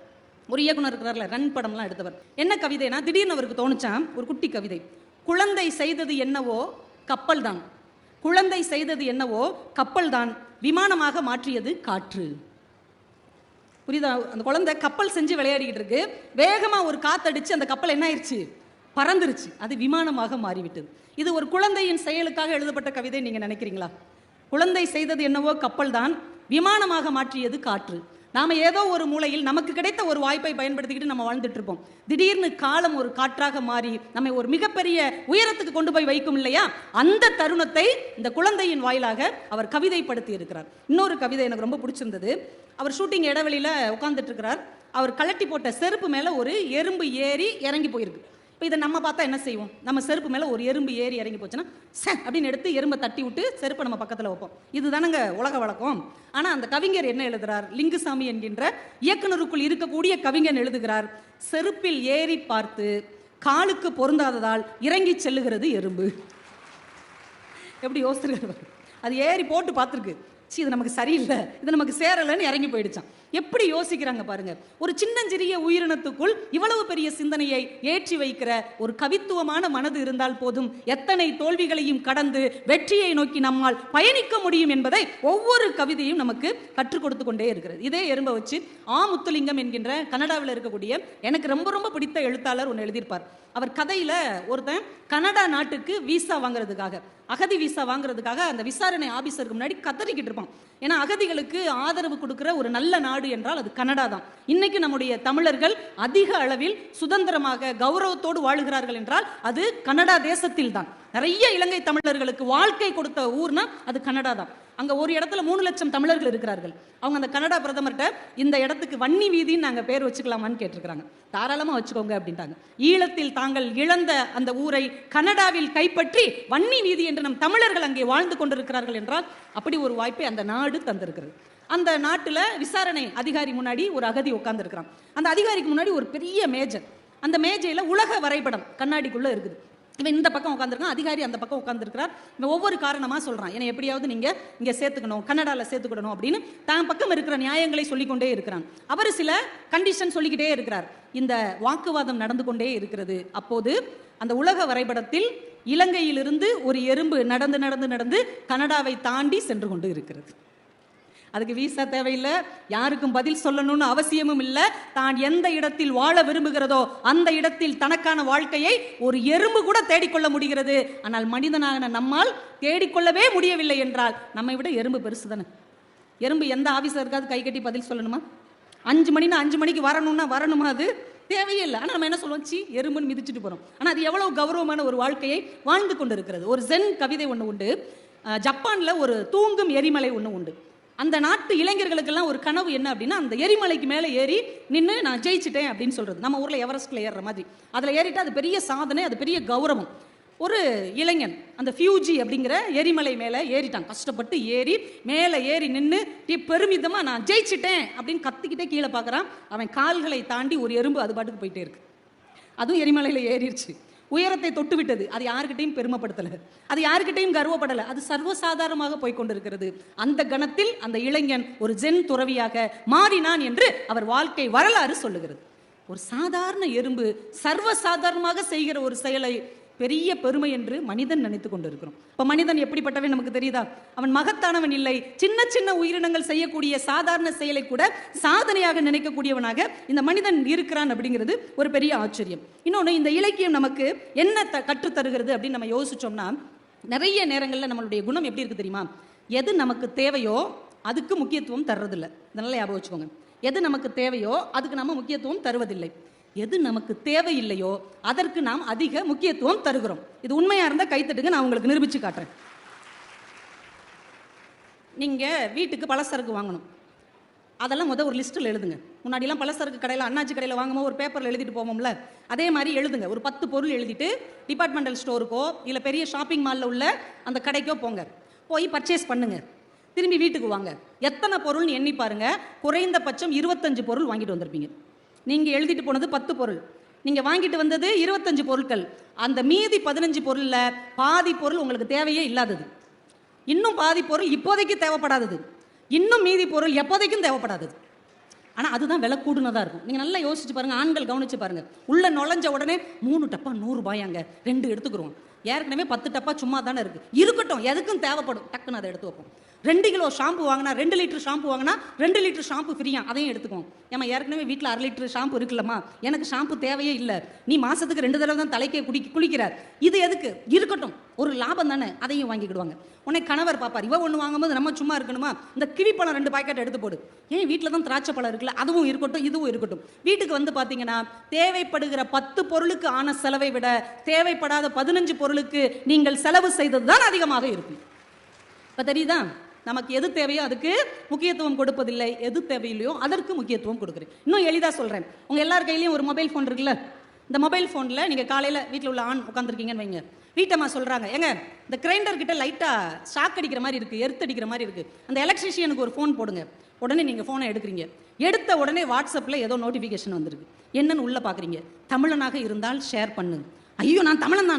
ஒரு இயக்குனர் இருக்கிறார்ல, ரன் படம்லாம் எடுத்தவர். என்ன கவிதைனா, திடீர்னு அவருக்கு தோணுச்சான் ஒரு குட்டி கவிதை. குழந்தை செய்தது என்னவோ கப்பல் தான், குழந்தை செய்தது என்னவோ கப்பல் தான், விமானமாக மாற்றியது காற்று. புரியுதா? அந்த குழந்தை கப்பல் செஞ்சு விளையாடிக்கிட்டு இருக்கு. வேகமா ஒரு காத்தடிச்சு அந்த கப்பல் என்ன ஆயிடுச்சு, பறந்துருச்சு. அது விமானமாக மாறிவிட்டது. இது ஒரு குழந்தையின் செயலுக்காக எழுதப்பட்ட கவிதை நீங்க நினைக்கிறீங்களா? குழந்தை செய்தது என்னவோ கப்பல் தான், விமானமாக மாற்றியது காற்று. நாம ஏதோ ஒரு மூலையில் நமக்கு கிடைத்த ஒரு வாய்ப்பை பயன்படுத்திக்கிட்டு நம்ம வாழ்ந்துட்டு இருப்போம். திடீர்னு காலம் ஒரு காற்றாக மாறி நம்மை ஒரு மிகப்பெரிய உயரத்துக்கு கொண்டு போய் வைக்கும் இல்லையா? அந்த தருணத்தை இந்த குழந்தையின் வாயிலாக அவர் கவிதைப்படுத்தி இருக்கிறார். இன்னொரு கவிதை எனக்கு ரொம்ப பிடிச்சிருந்தது. அவர் ஷூட்டிங் இடைவெளியில உட்கார்ந்துட்டு இருக்கிறார். அவர் கழட்டி போட்ட செருப்பு மேல ஒரு எறும்பு ஏறி இறங்கி போயிருக்கு. இப்போ இதை நம்ம பார்த்தா என்ன செய்வோம்? நம்ம செருப்பு மேலே ஒரு எறும்பு ஏறி இறங்கி போச்சுன்னா அப்படின்னு எடுத்து எறும்பை தட்டி விட்டு செருப்பை நம்ம பக்கத்தில் வைப்போம். இதுதானங்க உலக வழக்கம். ஆனால் அந்த கவிஞர் என்ன எழுதுகிறார்? லிங்குசாமி என்கின்ற இயக்குனருக்குள் இருக்கக்கூடிய கவிஞன் எழுதுகிறார், செருப்பில் ஏறி பார்த்து காலுக்கு பொருந்தாததால் இறங்கி செல்லுகிறது எறும்பு. எப்படி யோசிச்சிருக்காரு? அது ஏறி போட்டு பார்த்துருக்கு, இது நமக்கு சரியில்லை, இது நமக்கு சேரலைன்னு இறங்கி போயிடுச்சான். எப்படி யோசிக்கிறாங்க பாருங்க. ஒரு சின்னஞ்சிறிய உயிரினத்துக்குள் இவ்வளவு பெரிய சிந்தனையை ஏற்றி வைக்கிற ஒரு கவித்துவமான மனது இருந்தால் போதும், எத்தனை தோல்விகளையும் கடந்து வெற்றியை நோக்கி நம்மால் பயணிக்க முடியும் என்பதை ஒவ்வொரு கவிதையும் நமக்கு கற்றுக் கொடுத்து கொண்டே இருக்கிறது. இதே எறும்பை வச்சு முத்துலிங்கம் என்கின்ற கனடாவில் இருக்கக்கூடிய எனக்கு ரொம்ப ரொம்ப பிடித்த எழுத்தாளர் ஒன்று எழுதியிருப்பார். அவர் கதையில ஒருத்தன் கனடா நாட்டுக்கு விசா வாங்குறதுக்காக, அகதி விசா வாங்குறதுக்காக அந்த விசாரணை ஆபீசருக்கு முன்னாடி கதறிக்கிட்டு இருப்பான். ஏன்னா அகதிகளுக்கு ஆதரவு கொடுக்கிற ஒரு நல்ல நாடு என்றால் அது கனடா தான். இன்னைக்கு நம்முடைய தமிழர்கள் அதிக அளவில் சுதந்திரமாக கௌரவத்தோடு வாழுகிறார்கள் என்றால் அது கனடா தேசத்தில் தான். நிறைய இலங்கை தமிழர்களுக்கு வாழ்க்கை கொடுத்த ஊர்னா அது கனடா தான். அங்க ஒரு இடத்துல 3 லட்சம் தமிழர்கள் இருக்கிறார்கள். அவங்க அந்த கனடா பிரதமர்கிட்ட இந்த இடத்துக்கு வன்னி வீதின்னு நாங்க பேர் வச்சுக்கலாமான்னு கேட்டிருக்கிறாங்க. தாராளமா வச்சுக்கோங்க அப்படின்ட்டாங்க. ஈழத்தில் தாங்கள் இழந்த அந்த ஊரை கனடாவில் கைப்பற்றி வன்னி வீதி என்று நம் தமிழர்கள் அங்கே வாழ்ந்து கொண்டிருக்கிறார்கள் என்றால் அப்படி ஒரு வாய்ப்பை அந்த நாடு தந்திருக்கிறது. அந்த நாட்டுல விசாரணை அதிகாரி முன்னாடி ஒரு அகதி உட்கார்ந்து இருக்கிறான். அந்த அதிகாரிக்கு முன்னாடி ஒரு பெரிய மேஜர். அந்த மேஜையில உலக வரைபடம் கண்ணாடிக்குள்ள இருக்குது. இவன் இந்த பக்கம் உட்காந்துருக்கான், அதிகாரி அந்த பக்கம் உட்காந்துருக்கிறார். இவன் ஒவ்வொரு காரணமா சொல்றான், என்னை எப்படியாவது நீங்க இங்க சேர்த்துக்கணும், கனடால சேர்த்துக்கிடணும் அப்படின்னு தான் பக்கம் இருக்கிற நியாயங்களை சொல்லிக்கொண்டே இருக்கிறான். அவர் சில கண்டிஷன் சொல்லிக்கிட்டே இருக்கிறார். இந்த வாக்குவாதம் நடந்து கொண்டே இருக்கிறது. அப்போது அந்த உலக வரைபடத்தில் இலங்கையிலிருந்து ஒரு எறும்பு நடந்து நடந்து நடந்து கனடாவை தாண்டி சென்று கொண்டு இருக்கிறது. அதுக்கு வீசா தேவையில்லை, யாருக்கும் பதில் சொல்லணும்னு அவசியமும் இல்லை. தான் எந்த இடத்தில் வாழ விரும்புகிறதோ அந்த இடத்தில் தனக்கான வாழ்க்கையை ஒரு எறும்பு கூட தேடிக்கொள்ள முடிகிறது. ஆனால் மனிதனான நம்மால் தேடிக்கொள்ளவே முடியவில்லை என்றால் நம்மை விட எறும்பு பெருசு தானே. எறும்பு எந்த ஆபீசருக்காவது கை கட்டி பதில் சொல்லணுமா? 5 மணினா 5 மணிக்கு வரணும்னா வரணுமா? அது தேவையே இல்லை. ஆனால் நம்ம என்ன சொல்லுவோம், சி எறும்புன்னு மிதிச்சுட்டு போகிறோம். ஆனால் அது எவ்வளவு கௌரவமான ஒரு வாழ்க்கையை வாழ்ந்து கொண்டு இருக்கிறது. ஒரு ஜென் கவிதை ஒன்று உண்டு. ஜப்பானில் ஒரு தூங்கும் எரிமலை ஒன்று உண்டு. அந்த நாட்டு இளைஞர்களுக்கெல்லாம் ஒரு கனவு என்ன அப்படின்னா, அந்த எரிமலைக்கு மேலே ஏறி நின்று நான் ஜெயிச்சிட்டேன் அப்படின்னு சொல்றது. நம்ம ஊரில் எவரெஸ்ட்ல ஏறுற மாதிரி அதில் ஏறிட்டு அது பெரிய சாதனை, அது பெரிய கௌரவம். ஒரு இளைஞன் அந்த ஃபியூஜி அப்படிங்கிற எரிமலை மேலே ஏறிட்டான். கஷ்டப்பட்டு ஏறி மேலே ஏறி நின்று பெருமிதமாக நான் ஜெயிச்சிட்டேன் அப்படின்னு கத்திக்கிட்டே கீழே பார்க்குறான். அவன் கால்களை தாண்டி ஒரு எறும்பு அது பாட்டுக்கு போயிட்டே இருக்கு. அதுவும் எரிமலையில் ஏறிடுச்சு. உயரத்தை தொட்டு விட்டது. அது யாருக்கிட்டையும் பெருமைப்படுத்தல, அது யாருக்கிட்டையும் கர்வப்படல, அது சர்வசாதாரணமாக போய் கொண்டிருக்கிறது. அந்த கணத்தில் அந்த இளைஞன் ஒரு ஜென் துறவியாக மாறினான் என்று அவர் வாழ்க்கை வரலாறு சொல்லுகிறது. ஒரு சாதாரண எறும்பு சர்வசாதாரணமாக செய்கிற ஒரு செயலை பெரிய பெருமை என்று மனிதன் நினைத்து கொண்டிருக்கிறோம். இப்ப மனிதன் எப்படிப்பட்டவன் நமக்கு தெரியுதா? அவன் மகத்தானவன் இல்லை. சின்ன சின்ன உயிரினங்கள் செய்யக்கூடிய சாதாரண செயலை கூட சாதனையாக நினைக்கக்கூடியவனாக இந்த மனிதன் இருக்கிறான் அப்படிங்கிறது ஒரு பெரிய ஆச்சரியம். இன்னொன்று, இந்த இலக்கியம் நமக்கு என்ன கற்றுத்தருகிறது அப்படின்னு நம்ம யோசிச்சோம்னா, நிறைய நேரங்களில் நம்மளுடைய குணம் எப்படி இருக்கு தெரியுமா? எது நமக்கு தேவையோ அதுக்கு முக்கியத்துவம் தர்றதில்லை. இதனால ஞாபகம் வச்சுக்கோங்க. எது நமக்கு தேவையோ அதுக்கு நம்ம முக்கியத்துவம் தருவதில்லை. எது நமக்கு தேவையில்லையோ அதற்கு நாம் அதிக முக்கியத்துவம் தருகிறோம். இது உண்மையா இருந்தா கைத்தட்டுங்க, நான் உங்களுக்கு நிரூபிச்சு காட்டுறேன். நீங்க வீட்டுக்கு பலசரக்கு வாங்கணும், அதெல்லாம் ஒரு லிஸ்ட்டில் எழுதுங்க. முன்னாடிலாம் பலசரக்கு கடையில், அண்ணாச்சி கடையில் வாங்கும்போது ஒரு பேப்பரில் எழுதிட்டு போவோம்ல, அதே மாதிரி எழுதுங்க. ஒரு 10 பொருள் எழுதிட்டு டிபார்ட்மெண்டல் ஸ்டோருக்கோ இல்லை பெரிய ஷாப்பிங் மாலில் உள்ள அந்த கடைக்கோ போங்க. போய் பர்ச்சேஸ் பண்ணுங்க. திரும்பி வீட்டுக்கு வாங்க. எத்தனை பொருள்னு எண்ணி பாருங்க. குறைந்தபட்சம் 25 பொருள் வாங்கிட்டு வந்திருப்பீங்க. நீங்கள் எழுதிட்டு போனது 10 பொருள், நீங்கள் வாங்கிட்டு வந்தது 25 பொருட்கள். அந்த மீதி 15 பொருளில் பாதி பொருள் உங்களுக்கு தேவையே இல்லாதது, இன்னும் பாதி பொருள் இப்போதைக்கு தேவைப்படாதது, இன்னும் மீதி பொருள் எப்போதைக்கும் தேவைப்படாதது. ஆனால் அதுதான் விலை கூடுனதாக இருக்கும். நீங்கள் நல்லா யோசிச்சு பாருங்கள், ஆண்கள் கவனிச்சு பாருங்கள். உள்ள நுழைஞ்ச உடனே 3 டப்பா 100 ரூபாயாங்க, 2 எடுத்துக்கிறோம். ஏற்கனவே 10 டப்பா சும்மா தானே இருக்குது, இருக்கட்டும், எதுக்கும் தேவைப்படும், டக்குன்னு அதை எடுத்து வைப்போம். 2 கிலோ ஷாம்பு வாங்கினா, 2 லிட்டர் ஷாம்பு வாங்கினா 2 லிட்டர் ஷாம்பு ஃப்ரீயா, அதையும் எடுத்துக்குவோம். ஏமா ஏற்கனவே வீட்டில் 1/2 லிட்டர் ஷாம்பு இருக்குல்லம்மா, எனக்கு ஷாம்பு தேவையே இல்லை, நீ மாதத்துக்கு 2 தடவை தான் தலைக்கே குளிக்கிறார், இது எதுக்கு, இருக்கட்டும், ஒரு லாபம் தானே, அதையும் வாங்கிக்கிடுவாங்க. உடனே கணவர் பார்ப்பார், இவ ஒன்று வாங்கும்போது நம்ம சும்மா இருக்கணுமா, இந்த கிவிப்பழம் 2 பாக்கெட் எடுத்து போடு, ஏன் வீட்டில் தான் திராட்சை பழம் இருக்குல்ல, அதுவும் இருக்கட்டும், இதுவும் இருக்கட்டும். வீட்டுக்கு வந்து பார்த்தீங்கன்னா தேவைப்படுகிற 10 பொருளுக்கு ஆன செலவை விட தேவைப்படாத 15 பொருளுக்கு நீங்கள் செலவு செய்தது தான் அதிகமாக இருக்கும். இப்போ தெரியுதா? நமக்கு எது தேவையோ அதுக்கு முக்கியத்துவம் கொடுப்பதில்லை, எது தேவையில்லையோ அதற்கு முக்கியத்துவம் கொடுக்குறேன். இன்னும் எளிதாக சொல்கிறேன். உங்கள் எல்லார் கையிலையும் ஒரு மொபைல் ஃபோன் இருக்குல்ல, இந்த மொபைல் ஃபோனில் நீங்கள் காலையில் வீட்டில் உள்ள ஆண் உட்காந்துருக்கீங்கன்னு வைங்க, வீட்டம்மா சொல்கிறாங்க, ஏங்க இந்த கிரைண்டர் கிட்ட லைட்டாக ஷாக் அடிக்கிற மாதிரி இருக்குது, எர்த்தடிக்கிற மாதிரி இருக்குது, அந்த எலக்ட்ரிஷியனுக்கு ஒரு ஃபோன் போடுங்க. உடனே நீங்கள் ஃபோனை எடுக்கிறீங்க, எடுத்த உடனே வாட்ஸ்அப்பில் ஏதோ நோட்டிஃபிகேஷன் வந்திருக்கு, என்னன்னு உள்ளே பார்க்குறீங்க, தமிழனாக இருந்தால் ஷேர் பண்ணு. ஐயோ நான் தமிழன்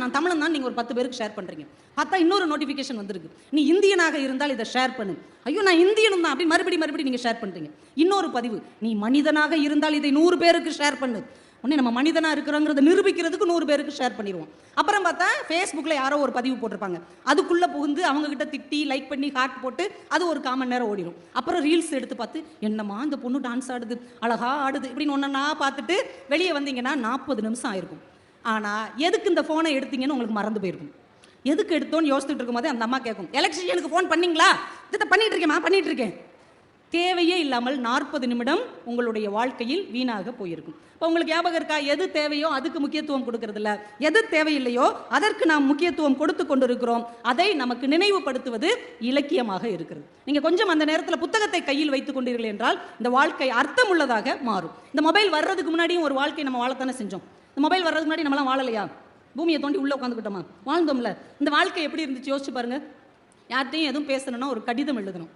தான் நீங்கள் ஒரு 10 பேருக்கு ஷேர் பண்ணுறீங்க. பார்த்தா இன்னொரு நோட்டிஃபிகேஷன் வந்திருக்கு, நீ இந்தியனாக இருந்தால் இதை ஷேர் பண்ணு. ஐயோ நான் இந்தியனும் தான், அப்படி மறுபடியும் நீங்கள் ஷேர் பண்ணுறீங்க. இன்னொரு பதிவு, நீ மனிதனாக இருந்தால் இதை 100 பேருக்கு ஷேர் பண்ணு. உடனே நம்ம மனிதனாக இருக்கிறோங்கிறத நிரூபிக்கிறதுக்கு 100 பேருக்கு ஷேர் பண்ணிடுவோம். அப்புறம் பார்த்தா ஃபேஸ்புக்கில் யாரோ ஒரு பதிவு போட்டிருப்பாங்க, அதுக்குள்ளே புகுந்து அவங்ககிட்ட திட்டி லைக் பண்ணி ஹார்ட் போட்டு அது ஒரு 1/4 மணி நேரம் ஓடிடும். அப்புறம் ரீல்ஸ் எடுத்து பார்த்து, என்னம்மா இந்த பொண்ணு டான்ஸ் ஆடுது, அழகா ஆடுது, இப்படின்னு ஒன்றா பார்த்துட்டு வெளியே வந்தீங்கன்னா 40 நிமிஷம் ஆயிருக்கும். ஆனால் எதுக்கு இந்த ஃபோனை எடுத்தீங்கன்னு உங்களுக்கு மறந்து போயிருக்கும். எதுக்கு எடுத்தோன்னு யோசிச்சுட்டு இருக்கும் போதே அந்த அம்மா கேட்கும், எலக்ட்ரிஷியனுக்கு ஃபோன் பண்ணீங்களா, இதை பண்ணிட்டு இருக்கேன். தேவையே இல்லாமல் 40 நிமிடம் உங்களுடைய வாழ்க்கையில் வீணாக போயிருக்கும். இப்போ உங்களுக்கு ஞாபகம் இருக்கா? எது தேவையோ அதுக்கு முக்கியத்துவம் கொடுக்கறது இல்லை, எது தேவையில்லையோ அதற்கு நாம் முக்கியத்துவம் கொடுத்து கொண்டிருக்கிறோம். அதை நமக்கு நினைவுபடுத்துவது இலக்கியமாக இருக்கிறது. நீங்கள் கொஞ்சம் அந்த நேரத்தில் புத்தகத்தை கையில் வைத்துக் கொண்டீர்கள் என்றால் இந்த வாழ்க்கை அர்த்தம் உள்ளதாக மாறும். இந்த மொபைல் வர்றதுக்கு முன்னாடியும் ஒரு வாழ்க்கை நம்ம வாழத்தானே செஞ்சோம். இந்த மொபைல் வர்றதுக்கு முன்னாடி நம்மளாம் வாழலையா? பூமியை தோண்டி உள்ளே உட்காந்துக்கிட்டோமா? வாழ்ந்தோம்ல. இந்த வாழ்க்கை எப்படி இருந்துச்சு யோசிச்சு பாருங்க. யார்கிட்டையும் எதுவும் பேசணும்னா ஒரு கடிதம் எழுதணும்.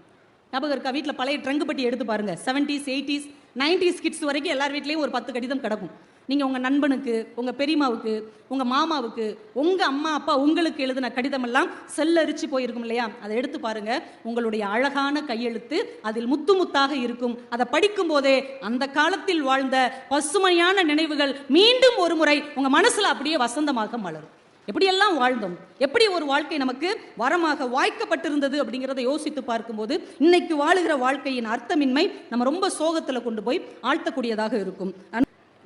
ஞாபகம் இருக்கா? வீட்டில் பழைய ட்ரங்கு பட்டி எடுத்து பாருங்க. 70s 80s 90s கிட்ஸ் வரைக்கும் எல்லார் வீட்லேயும் ஒரு 10 கடிதம் கிடக்கும். நீங்கள் உங்கள் நண்பனுக்கு, உங்கள் பெரியம்மாவுக்கு, உங்கள் மாமாவுக்கு, உங்கள் அம்மா அப்பா உங்களுக்கு எழுதின கடிதம் எல்லாம் செல்லரிச்சு போயிருக்கும் இல்லையா? அதை எடுத்து பாருங்க. உங்களுடைய அழகான கையெழுத்து அதில் முத்து முத்தாக இருக்கும். அதை படிக்கும் போதே அந்த காலத்தில் வாழ்ந்த பசுமையான நினைவுகள் மீண்டும் ஒரு முறை உங்கள் மனசில் அப்படியே வசந்தமாக மலரும். எப்படியெல்லாம் வாழ்ந்தோம், எப்படி ஒரு வாழ்க்கை நமக்கு வரமாக வாய்க்கப்பட்டிருந்தது அப்படிங்கிறத யோசித்து பார்க்கும்போது இன்னைக்கு வாழுகிற வாழ்க்கையின் அர்த்தமின்மை நம்ம ரொம்ப சோகத்தில் கொண்டு போய் ஆழ்த்தக்கூடியதாக இருக்கும்.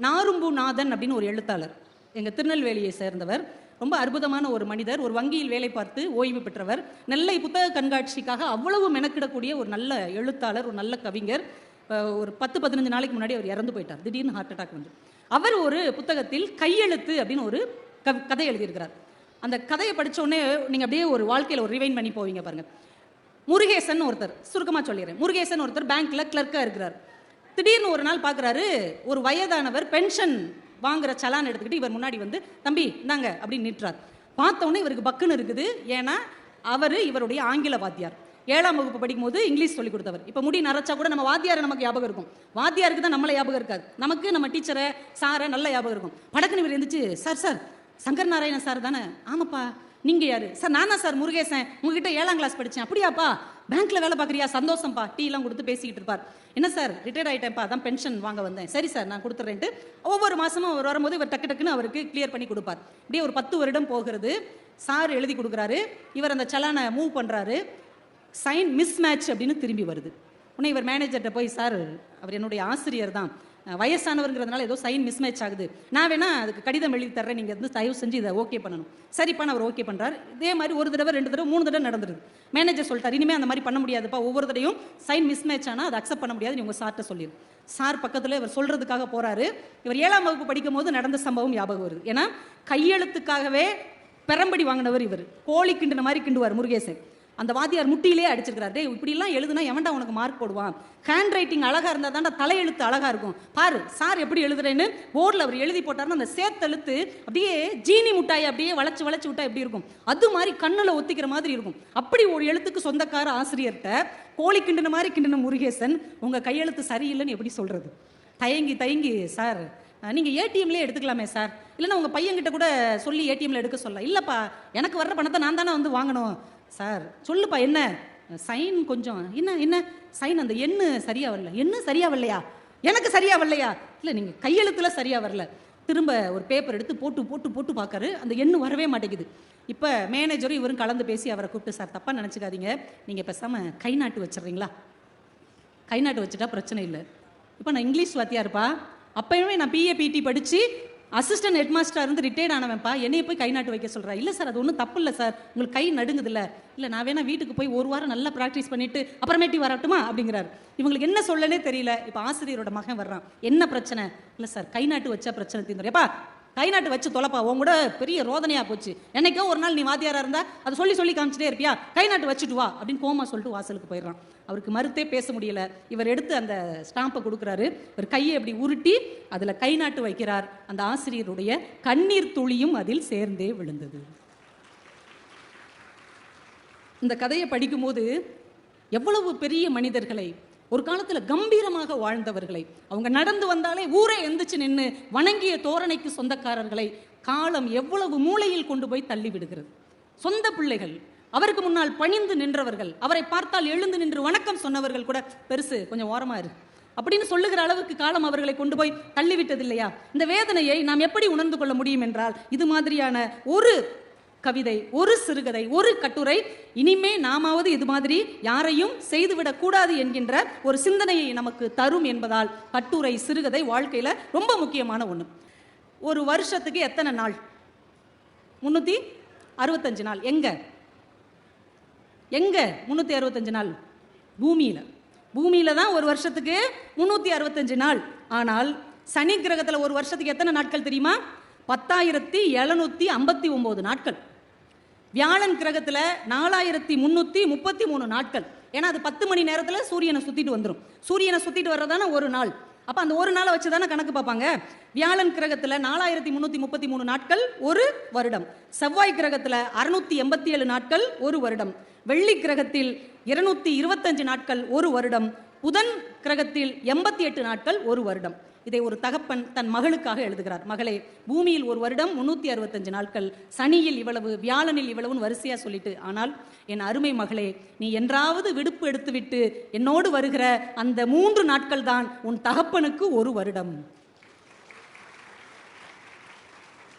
நாரும்பு நாதன் அப்படின்னு ஒரு எழுத்தாளர், எங்கள் திருநெல்வேலியை சேர்ந்தவர், ரொம்ப அற்புதமான ஒரு மனிதர், ஒரு வங்கியில் வேலை பார்த்து ஓய்வு பெற்றவர், நெல்லை புத்தக கண்காட்சிக்காக அவ்வளவு மெனக்கிடக்கூடிய ஒரு நல்ல எழுத்தாளர், ஒரு நல்ல கவிஞர். ஒரு 10-15 நாளைக்கு முன்னாடி அவர் இறந்து போயிட்டார், திடீர்னு ஹார்ட் அட்டாக் வந்து. அவர் ஒரு புத்தகத்தில் கையெழுத்து அப்படின்னு ஒரு கதை எழுதியிருக்கிறார். அந்த கதையை படித்த உடனே நீங்கள் அப்படியே ஒரு வாழ்க்கையில் ஒரு ரிவைன் பண்ணி போவீங்க பாருங்க. முருகேசன் ஒருத்தர், சுருக்கமாக சொல்லிடுறேன், முருகேசன் ஒருத்தர் பேங்க்கில் கிளர்க்காக இருக்கிறார். திடீர்னு ஒரு நாள் பார்க்குறாரு, ஒரு வயதானவர் பென்ஷன் வாங்குற சலான் எடுத்துக்கிட்டு இவர் முன்னாடி வந்து, தம்பி இந்தாங்க அப்படின்னு நிற்றார். பார்த்தோன்னே இவருக்கு பக்குன்னு இருக்குது. ஏன்னா அவர் இவருடைய ஆங்கில வாத்தியார், 7ஆம் வகுப்பு படிக்கும் போது இங்கிலீஷ் சொல்லி கொடுத்தவர். இப்போ முடி நரைச்சா கூட நம்ம வாத்தியாரை நமக்கு ஞாபகம் இருக்கும், வாத்தியாருக்கு தான் நம்மளை ஞாபகம் இருக்காது. நமக்கு நம்ம டீச்சரை சாரை நல்ல ஞாபகம் இருக்கும். படக்குன்னு இவர் இருந்துச்சு, sir sir Shankar Narayanan sir தானே? ஆமாப்பா. நீங்கள் யார் சார்? நானா சார் முருகேசன், உங்ககிட்ட 7ஆம் கிளாஸ் படித்தேன். அப்படியாப்பா, பேங்க்கில் வேலை பார்க்குறியா? சந்தோஷம்ப்பா. டீலாம் கொடுத்து பேசிக்கிட்டு இருப்பார். என்ன சார், ரிட்டையர்ட் ஆகிட்டேன்ப்பா, அதான் பென்ஷன் வாங்க வந்தேன். சரி சார், நான் கொடுத்துட்றேன்ட்டு ஒவ்வொரு மாதமும் அவர் வரும்போது இவர் டக்கு டக்குன்னு அவருக்கு கிளியர் பண்ணி கொடுப்பார். இப்படியே ஒரு 10 வருடம் போகிறது. சார் எழுதி கொடுக்குறாரு, இவர் அந்த சலானை மூவ் பண்ணுறாரு. சைன் மிஸ் மேட்ச் அப்படின்னு திரும்பி வருது. உடனே இவர் மேனேஜர்கிட்ட போய், சார் அவர் என்னுடைய ஆசிரியர் தான், வயசானவருங்கிறதுனால ஏதோ சைன் மிஸ் மேட்ச் ஆகுது, நான் வேணா அதுக்கு கடிதம் எழுதி தர்றேன், நீங்கள் வந்து தயவு செஞ்சு இதை ஓகே பண்ணணும். சரிப்பான்னு அவர் ஓகே பண்ணுறாரு. இதே மாதிரி ஒரு தடவை 2 தடவை 3 தடவை நடந்துருது. மேனேஜர் சொல்லிட்டார், இனிமேல் அந்த மாதிரி பண்ண முடியாதுப்பா, ஒவ்வொரு தடையும் சைன் மிஸ் மேட்ச் ஆனால் அதை அக்செப்ட் பண்ண முடியாது, உங்கள் சார்ட்ட சொல்லிடும். சார் பக்கத்தில் இவர் சொல்கிறதுக்காக போகிறாரு. இவர் 7ஆம் வகுப்பு படிக்கும் போது நடந்த சம்பவம் ஞாபகம் வருது. ஏன்னா கையெழுத்துக்காகவே பெரம்படி வாங்கினவர் இவர். கோழி கிண்டுன மாதிரி கிண்டுவார் முருகேசன். அந்த வாத்தியார் முட்டியிலே அடிச்சிருக்கிறார். டே, இப்படிலாம் எழுதுனா எவன்டா உனக்கு மார்க் போடுவான்? ஹேண்ட் ரைட்டிங் அழகாக இருந்தால் தான்டா தலையெழுத்து அழகாக இருக்கும். பாரு சார் எப்படி எழுதுறேன்னு போர்டில் அவர் எழுதி போட்டார்னா அந்த சேத்தெழுத்து அப்படியே ஜீனி முட்டாயை அப்படியே வளைச்சு வளைச்சு விட்டா எப்படி இருக்கும், அது மாதிரி கண்ணில் ஒத்திக்கிற மாதிரி இருக்கும். அப்படி ஒரு எழுத்துக்கு சொந்தக்கார ஆசிரியர்கிட்ட கோழி கிண்டுன மாதிரி கிண்டுன முருகேசன் உங்கள் கையெழுத்து சரியில்லைன்னு எப்படி சொல்கிறது? தயங்கி சார் நீங்கள் ஏடிஎம்லேயே எடுத்துக்கலாமே சார், இல்லைன்னா உங்கள் பையன்கிட்ட கூட சொல்லி ஏடிஎம்ல எடுக்க சொல்லலாம். இல்லைப்பா, எனக்கு வர்ற பணத்தை நான் தானே வந்து வாங்கணும். சார் சொல்லுப்பா, என்ன சைன் கொஞ்சம் என்ன சைன் அந்த எண்ணு சரியா வரல. என்ன சரியா வரலையா? எனக்கு சரியா வரலையா? இல்லை நீங்கள் கையெழுத்துல சரியா வரல. திரும்ப ஒரு பேப்பர் எடுத்து போட்டு போட்டு போட்டு பார்க்காரு, அந்த எண்ணு வரவே மாட்டேங்குது. இப்போ மேனேஜரும் இவரும் கலந்து பேசி அவரை கூப்பிட்டு, சார் தப்பாக நினச்சிக்காதீங்க, நீங்கள் பேசாமல் கை நாட்டு வச்சிடுறீங்களா? கை நாட்டு வச்சுட்டா பிரச்சனை இல்லை. இப்போ நான் இங்கிலீஷ் வாத்தியாருப்பா, அப்பயுமே நான் பிஏ பிடி படித்து அசிஸ்டன்ட் ஹெட் மாஸ்டராக இருந்து ரிட்டையர்ட் ஆனவன்ப்பா, என்னையை போய் கை நாட்டு வைக்க சொல்கிறா? இல்லை சார், அது ஒன்றும் தப்பு இல்லை சார், உங்களுக்கு கை நடுங்குது இல்லை நான் வேணா வீட்டுக்கு போய் 1 வாரம் நல்லா ப்ராக்டிஸ் பண்ணிவிட்டு அப்புறமேட்டி வரட்டுமா அப்படிங்கிறார். இவங்களுக்கு என்ன சொல்லனே தெரியல. இப்போ ஆசிரியரோட மகன் வர்றான், என்ன பிரச்சனை? இல்லை சார், கை நாட்டு வச்சா பிரச்சனை தீர்ந்துடும். எப்பா கை நாட்டு வச்சு தொலைப்பா, உன் கூட பெரிய ரோதனையாக போச்சு, என்னைக்கோ ஒரு நாள் நீ வாத்தியாராக இருந்தால் அதை சொல்லி காமிச்சிட்டே இருப்பியா, கை நாட்டு வச்சுட்டு வா அப்படின்னு கோமா சொல்லிட்டு வாசலுக்கு போயிடுறான். அவருக்கு மறுத்தே பேச முடியல. இவர் எடுத்து அந்த ஸ்டாம்பை கொடுக்குறாரு. இவர் கையை அப்படி உருட்டி அதில் கை நாட்டு வைக்கிறார். அந்த ஆசிரியருடைய கண்ணீர் துளியும் அதில் சேர்ந்தே விழுந்தது. இந்த கதையை படிக்கும்போது எவ்வளவு பெரிய மனிதர்களை, ஒரு காலத்தில் கம்பீரமாக வாழ்ந்தவர்களை, அவங்க நடந்து வந்தாலே ஊரே எந்திரிச்சு நின்று வணங்கிய தோரணைக்கு சொந்தக்காரர்களை காலம் எவ்வளவு மூளையில் கொண்டு போய் தள்ளி விடுகிறது. சொந்த பிள்ளைகள், அவருக்கு முன்னால் பணிந்து நின்றவர்கள், அவரை பார்த்தால் எழுந்து நின்று வணக்கம் சொன்னவர்கள் கூட பெருசு கொஞ்சம் ஓரமா இரு அப்படின்னு சொல்லுகிற அளவுக்கு காலம் அவர்களை கொண்டு போய் தள்ளிவிட்டது இல்லையா? இந்த வேதனையை நாம் எப்படி உணர்ந்து கொள்ள முடியும் என்றால், இது மாதிரியான ஒரு கவிதை, ஒரு சிறுகதை, ஒரு கட்டுரை இனிமே நாமாவது இது மாதிரி யாரையும் செய்துவிடக் கூடாது என்கின்ற ஒரு சிந்தனையை நமக்கு தரும் என்பதால் கட்டுரை, சிறுகதை வாழ்க்கையில் ரொம்ப முக்கியமான ஒன்று. ஒரு வருஷத்துக்கு எத்தனை நாள்? 365 நாள். எங்க 365 நாள்? பூமியில தான் ஒரு வருஷத்துக்கு 365 நாள். ஆனால் சனி கிரகத்தில் ஒரு வருஷத்துக்கு எத்தனை நாட்கள் தெரியுமா? 10,759 நாட்கள். வியாழன் கிரகத்தில் 4,333 நாட்கள். ஏன்னா அது 10 மணி நேரத்தில் சூரியனை சுற்றிட்டு வந்துடும். சூரியனை சுற்றிட்டு வர்றதான ஒரு நாள். அப்போ அந்த ஒரு நாளை வச்சு தானே கணக்கு பார்ப்பாங்க. வியாழன் கிரகத்தில் 4,333 நாட்கள் ஒரு வருடம். செவ்வாய் கிரகத்தில் 687 நாட்கள் ஒரு வருடம். வெள்ளி கிரகத்தில் 225 நாட்கள் ஒரு வருடம். புதன் கிரகத்தில் 88 நாட்கள் ஒரு வருடம். இதை ஒரு தகப்பன் தன் மகளுக்காக எழுதுகிறார். மகளே, பூமியில் ஒரு வருடம் 365 நாட்கள், சனியில் இவ்வளவு, வியாழனில் இவ்வளவுன்னு வரிசையா சொல்லிட்டு, ஆனால் என் அருமை மகளே, நீ என்றாவது விடுப்பு எடுத்துவிட்டு என்னோடு வருகிற அந்த 3 நாட்கள் தான் உன் தகப்பனுக்கு ஒரு வருடம்.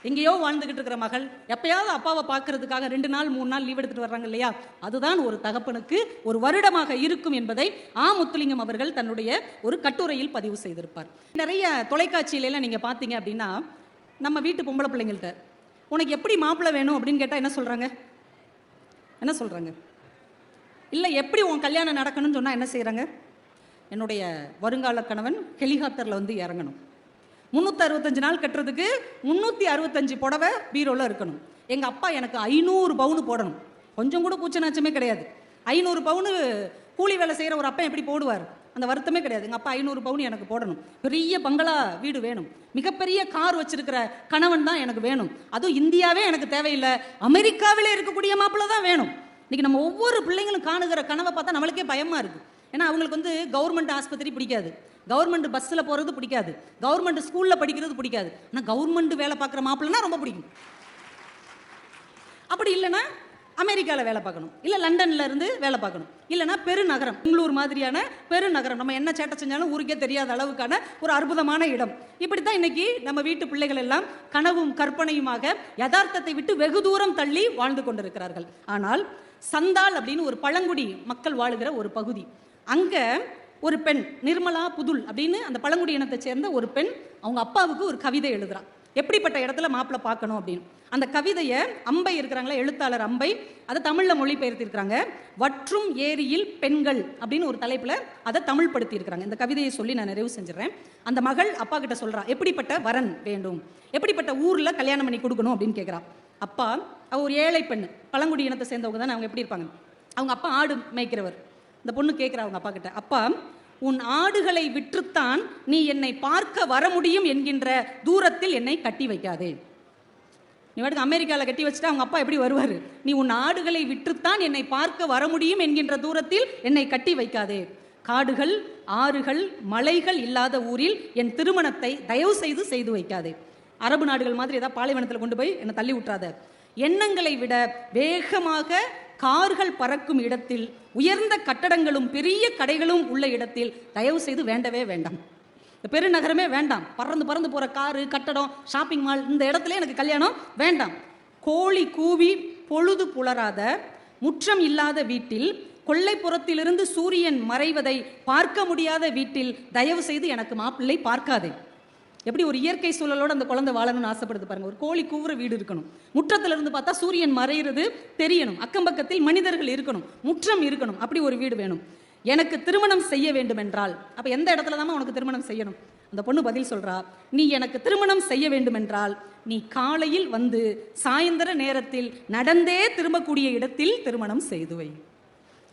எங்கேயோ வாழ்ந்துகிட்டு இருக்கிற மகள் எப்பயாவது அப்பாவை பார்க்கறதுக்காக 2 நாள் 3 நாள் லீவ் எடுத்துட்டு வர்றாங்க இல்லையா? அதுதான் ஒரு தகப்பனுக்கு ஒரு வருடமாக இருக்கும் என்பதை முத்துலிங்கம் அவர்கள் தன்னுடைய ஒரு கட்டுரையில் பதிவு செய்திருப்பார். நிறைய தொலைக்காட்சியிலலாம் நீங்க பார்த்தீங்க அப்படின்னா, நம்ம வீட்டு பொம்பளை பிள்ளைங்கள்ட்ட உனக்கு எப்படி மாப்பிள்ளை வேணும் அப்படின்னு கேட்டால் என்ன சொல்றாங்க? இல்லை எப்படி உன் கல்யாணம் நடக்கணும்னு சொன்னால் என்ன செய்கிறாங்க? என்னுடைய வருங்கால கணவன் ஹெலிகாப்டரில் வந்து இறங்கணும், 365 நாள் கட்டுறதுக்கு 365 புடவை பீரோவில் இருக்கணும், எங்கள் அப்பா எனக்கு 500 பவுனு போடணும். கொஞ்சம் கூட கூச்சநாச்சமே கிடையாது. 500 பவுனு கூலி வேலை செய்கிற ஒரு அப்பா எப்படி போடுவார்? அந்த வருத்தமே கிடையாது. எங்கள் அப்பா 500 பவுன் எனக்கு போடணும், பெரிய பங்களா வீடு வேணும், மிகப்பெரிய கார் வச்சிருக்கிற கணவன் தான் எனக்கு வேணும், அதுவும் இந்தியாவே எனக்கு தேவையில்லை, அமெரிக்காவிலே இருக்கக்கூடிய மாப்பிள்ளை தான் வேணும். இன்னைக்கு நம்ம ஒவ்வொரு பிள்ளைங்களும் காணுகிற கனவை பார்த்தா நம்மளுக்கே பயமா இருக்கு. ஏன்னா அவங்களுக்கு வந்து கவர்மெண்ட் ஆஸ்பத்திரி பிடிக்காது, கவர்மெண்ட் பஸ்ஸில் போகிறது பிடிக்காது, கவர்மெண்ட் ஸ்கூலில் படிக்கிறது பிடிக்காது, ஆனால் கவர்மெண்ட் வேலை பார்க்குற மாப்பிள்ளைனா ரொம்ப பிடிக்கும். அப்படி இல்லைன்னா அமெரிக்காவில் வேலை பார்க்கணும், இல்லை லண்டன்ல இருந்து வேலை பார்க்கணும், இல்லைன்னா பெருநகரம், பெங்களூர் மாதிரியான பெருநகரம், நம்ம என்ன சேட்டை செஞ்சாலும் ஊருக்கே தெரியாத அளவுக்கான ஒரு அற்புதமான இடம். இப்படித்தான் இன்னைக்கு நம்ம வீட்டு பிள்ளைகள் எல்லாம் கனவும் கற்பனையுமாக யதார்த்தத்தை விட்டு வெகு தூரம் தள்ளி வாழ்ந்து கொண்டிருக்கிறார்கள். ஆனால் சந்தால் அப்படின்னு ஒரு பழங்குடி மக்கள் வாழுகிற ஒரு பகுதி, அங்க ஒரு பெண் நிர்மலா புதுல் அப்படின்னு அந்த பழங்குடி இனத்தை சேர்ந்த ஒரு பெண் அவங்க அப்பாவுக்கு ஒரு கவிதை எழுதுறா. எப்படிப்பட்ட இடத்துல மாப்பிள்ளை பார்க்கணும் அப்படின்னு. அந்த கவிதையை அம்பை இருக்கிறாங்களா எழுத்தாளர் அம்பை அதை தமிழில் மொழிபெயர்த்திருக்கிறாங்க. வற்றும் ஏரியில் பெண்கள் அப்படின்னு ஒரு தலைப்பில் அதை தமிழ் படுத்தி இருக்கிறாங்க. இந்த கவிதையை சொல்லி நான் நிறைவு செஞ்சிடறேன். அந்த மகள் அப்பா கிட்ட சொல்றா, எப்படிப்பட்ட வரன் வேண்டும், எப்படிப்பட்ட ஊரில் கல்யாணம் பண்ணி கொடுக்கணும் அப்படின்னு கேட்குறா. அப்பா, அவ ஒரு ஏழை பெண், பழங்குடி இனத்தை சேர்ந்தவங்க தானே, அவங்க எப்படி இருப்பாங்க, அவங்க அப்பா ஆடு மேய்க்கிறவர். இந்த பொண்ணு கேட்குறா அவங்க அப்பா கிட்ட, அப்பா உன் ஆடுகளை விற்றுத்தான் நீ என்னை பார்க்க வர முடியும் என்கின்ற தூரத்தில் என்னை கட்டி வைக்காதே. நீ வாட்டுக்கு அமெரிக்காவில் கட்டி வச்சுட்டா அவங்க அப்பா எப்படி வருவார்? நீ உன் ஆடுகளை விற்றுத்தான் என்னை பார்க்க வர முடியும் என்கின்ற தூரத்தில் என்னை கட்டி வைக்காதே. காடுகள், ஆறுகள், மலைகள் இல்லாத ஊரில் என் திருமணத்தை தயவு செய்து செய்து வைக்காதே. அரபு நாடுகள் மாதிரி ஏதாவது பாலைவனத்தில் கொண்டு போய் என்னை தள்ளி விட்டுறாத. எண்ணங்களை விட வேகமாக கார்கள் பறக்கும் இடத்தில், உயர்ந்த கட்டடங்களும் பெரிய கடைகளும் உள்ள இடத்தில் தயவு செய்து வேண்டவே வேண்டாம். பெருநகரமே வேண்டாம். பறந்து பறந்து போற காரு, கட்டடம், ஷாப்பிங் மால், இந்த இடத்துல எனக்கு கல்யாணம் வேண்டாம். கோழி கூவி பொழுது புலராத முற்றம் இல்லாத வீட்டில், கொல்லைப்புறத்திலிருந்து சூரியன் மறைவதை பார்க்க முடியாத வீட்டில் தயவு செய்து எனக்கு மாப்பிள்ளை பார்க்காதே. எப்படி ஒரு இயற்கை சூழலோடு அந்த குழந்தை வாழணும்னு ஆசைப்படுது பாருங்க. ஒரு கோழி கூவுற வீடு இருக்கணும், முற்றத்துல இருந்து பார்த்தா சூரியன் மறையிறது தெரியணும், அக்கம் பக்கத்தில் மனிதர்கள் இருக்கணும், முற்றம் இருக்கணும், அப்படி ஒரு வீடு வேணும். எனக்கு திருமணம் செய்ய வேண்டும் என்றால், அப்ப எந்த இடத்துல தான் உனக்கு திருமணம் செய்யணும்? அந்த பொண்ணு பதில் சொல்றா, நீ எனக்கு திருமணம் செய்ய வேண்டும் என்றால் நீ காலையில் வந்து சாயந்தர நேரத்தில் நடந்தே திரும்பக்கூடிய இடத்தில் திருமணம் செய்து வை.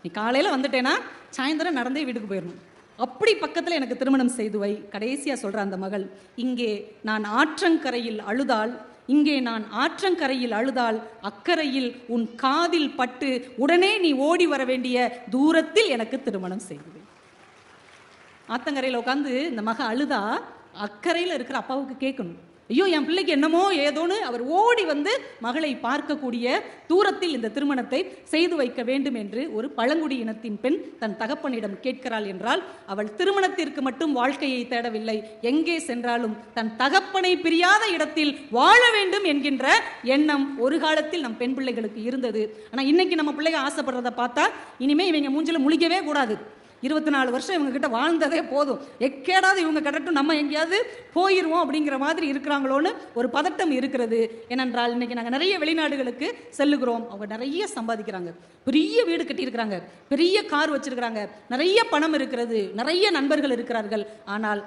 நீ காலையில வந்துட்டேன்னா சாயந்தரம் நடந்தே வீட்டுக்கு போயிடணும், அப்படி பக்கத்தில் எனக்கு திருமணம் செய்து வை. கடைசியா சொல்ற அந்த மகள், இங்கே நான் ஆற்றங்கரையில் அழுதால், இங்கே நான் ஆற்றங்கரையில் அழுதால் அக்கறையில் உன் காதில் பட்டு உடனே நீ ஓடி வர வேண்டிய தூரத்தில் எனக்கு திருமணம் செய்து வை. ஆத்தங்கரையில் உட்காந்து இந்த மக அழுதா அக்கறையில் இருக்கிற அப்பாவுக்கு கேட்கணும், ஐயோ என் பிள்ளைக்கு என்னமோ ஏதோன்னு அவர் ஓடி வந்து மகளை பார்க்கக்கூடிய தூரத்தில் இந்த திருமணத்தை செய்து வைக்க வேண்டும் என்று ஒரு பழங்குடி இனத்தின் பெண் தன் தகப்பனிடம் கேட்கிறாள் என்றால், அவள் திருமணத்திற்கு மட்டும் வாழ்க்கையை தேடவில்லை, எங்கே சென்றாலும் தன் தகப்பனை பிரியாத இடத்தில் வாழ வேண்டும் என்கின்ற எண்ணம் ஒரு காலத்தில் நம் பெண் பிள்ளைகளுக்கு இருந்தது. ஆனால் இன்னைக்கு நம்ம பிள்ளைங்க ஆசைப்படுறதை பார்த்தா இனிமே இவங்க மூஞ்சில முழிக்கவே கூடாது. 24 வருஷம் இவங்க கிட்ட வாழ்ந்ததே போதும், எக்கேடாவது இவங்க கிடட்டும், நம்ம எங்கேயாவது போயிடுவோம் அப்படிங்கிற மாதிரி இருக்கிறாங்களோன்னு ஒரு பதட்டம் இருக்கிறது. ஏனென்றால் இன்னைக்கு நாங்கள் நிறைய வெளிநாடுகளுக்கு செல்லுகிறோம், அவங்க நிறைய சம்பாதிக்கிறாங்க, பெரிய வீடு கட்டியிருக்கிறாங்க, பெரிய கார் வச்சிருக்கிறாங்க, நிறைய பணம் இருக்கிறது, நிறைய நண்பர்கள் இருக்கிறார்கள். ஆனால்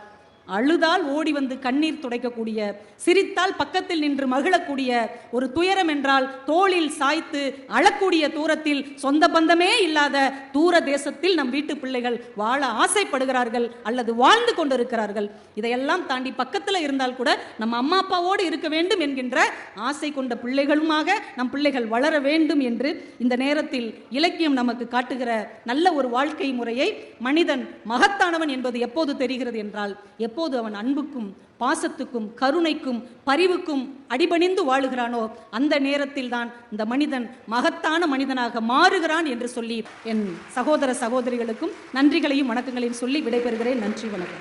அழுதால் ஓடி வந்து கண்ணீர் துடைக்கக்கூடிய, சிரித்தால் பக்கத்தில் நின்று மகிழக்கூடிய, ஒரு துயரம் என்றால் தோளில் சாய்த்து அழக்கூடிய தூரத்தில், சொந்த பந்தமே இல்லாத தூர தேசத்தில் நம் வீட்டு பிள்ளைகள் வாழ ஆசைப்படுகிறார்கள் அல்லது வாழ்ந்து கொண்டிருக்கிறார்கள். இதையெல்லாம் தாண்டி பக்கத்தில் இருந்தால் கூட நம்ம அம்மா அப்பாவோடு இருக்க வேண்டும் என்கின்ற ஆசை கொண்ட பிள்ளைகளுமாக நம் பிள்ளைகள் வளர வேண்டும் என்று இந்த நேரத்தில் இலக்கியம் நமக்கு காட்டுகிற நல்ல ஒரு வாழ்க்கை முறையை, மனிதன் மகத்தானவன் என்பது எப்போது தெரிகிறது என்றால், எப்போது அவன் அன்புக்கும் பாசத்துக்கும் கருணைக்கும் பரிவுக்கும் அடிபணிந்து வாழுகிறானோ அந்த நேரத்தில் தான் இந்த மனிதன் மகத்தான மனிதனாக மாறுகிறான் என்று சொல்லி என் சகோதர சகோதரிகளுக்கும் நன்றிகளையும் வணக்கங்களையும் சொல்லி விடைபெறுகிறேன். நன்றி, வணக்கம்.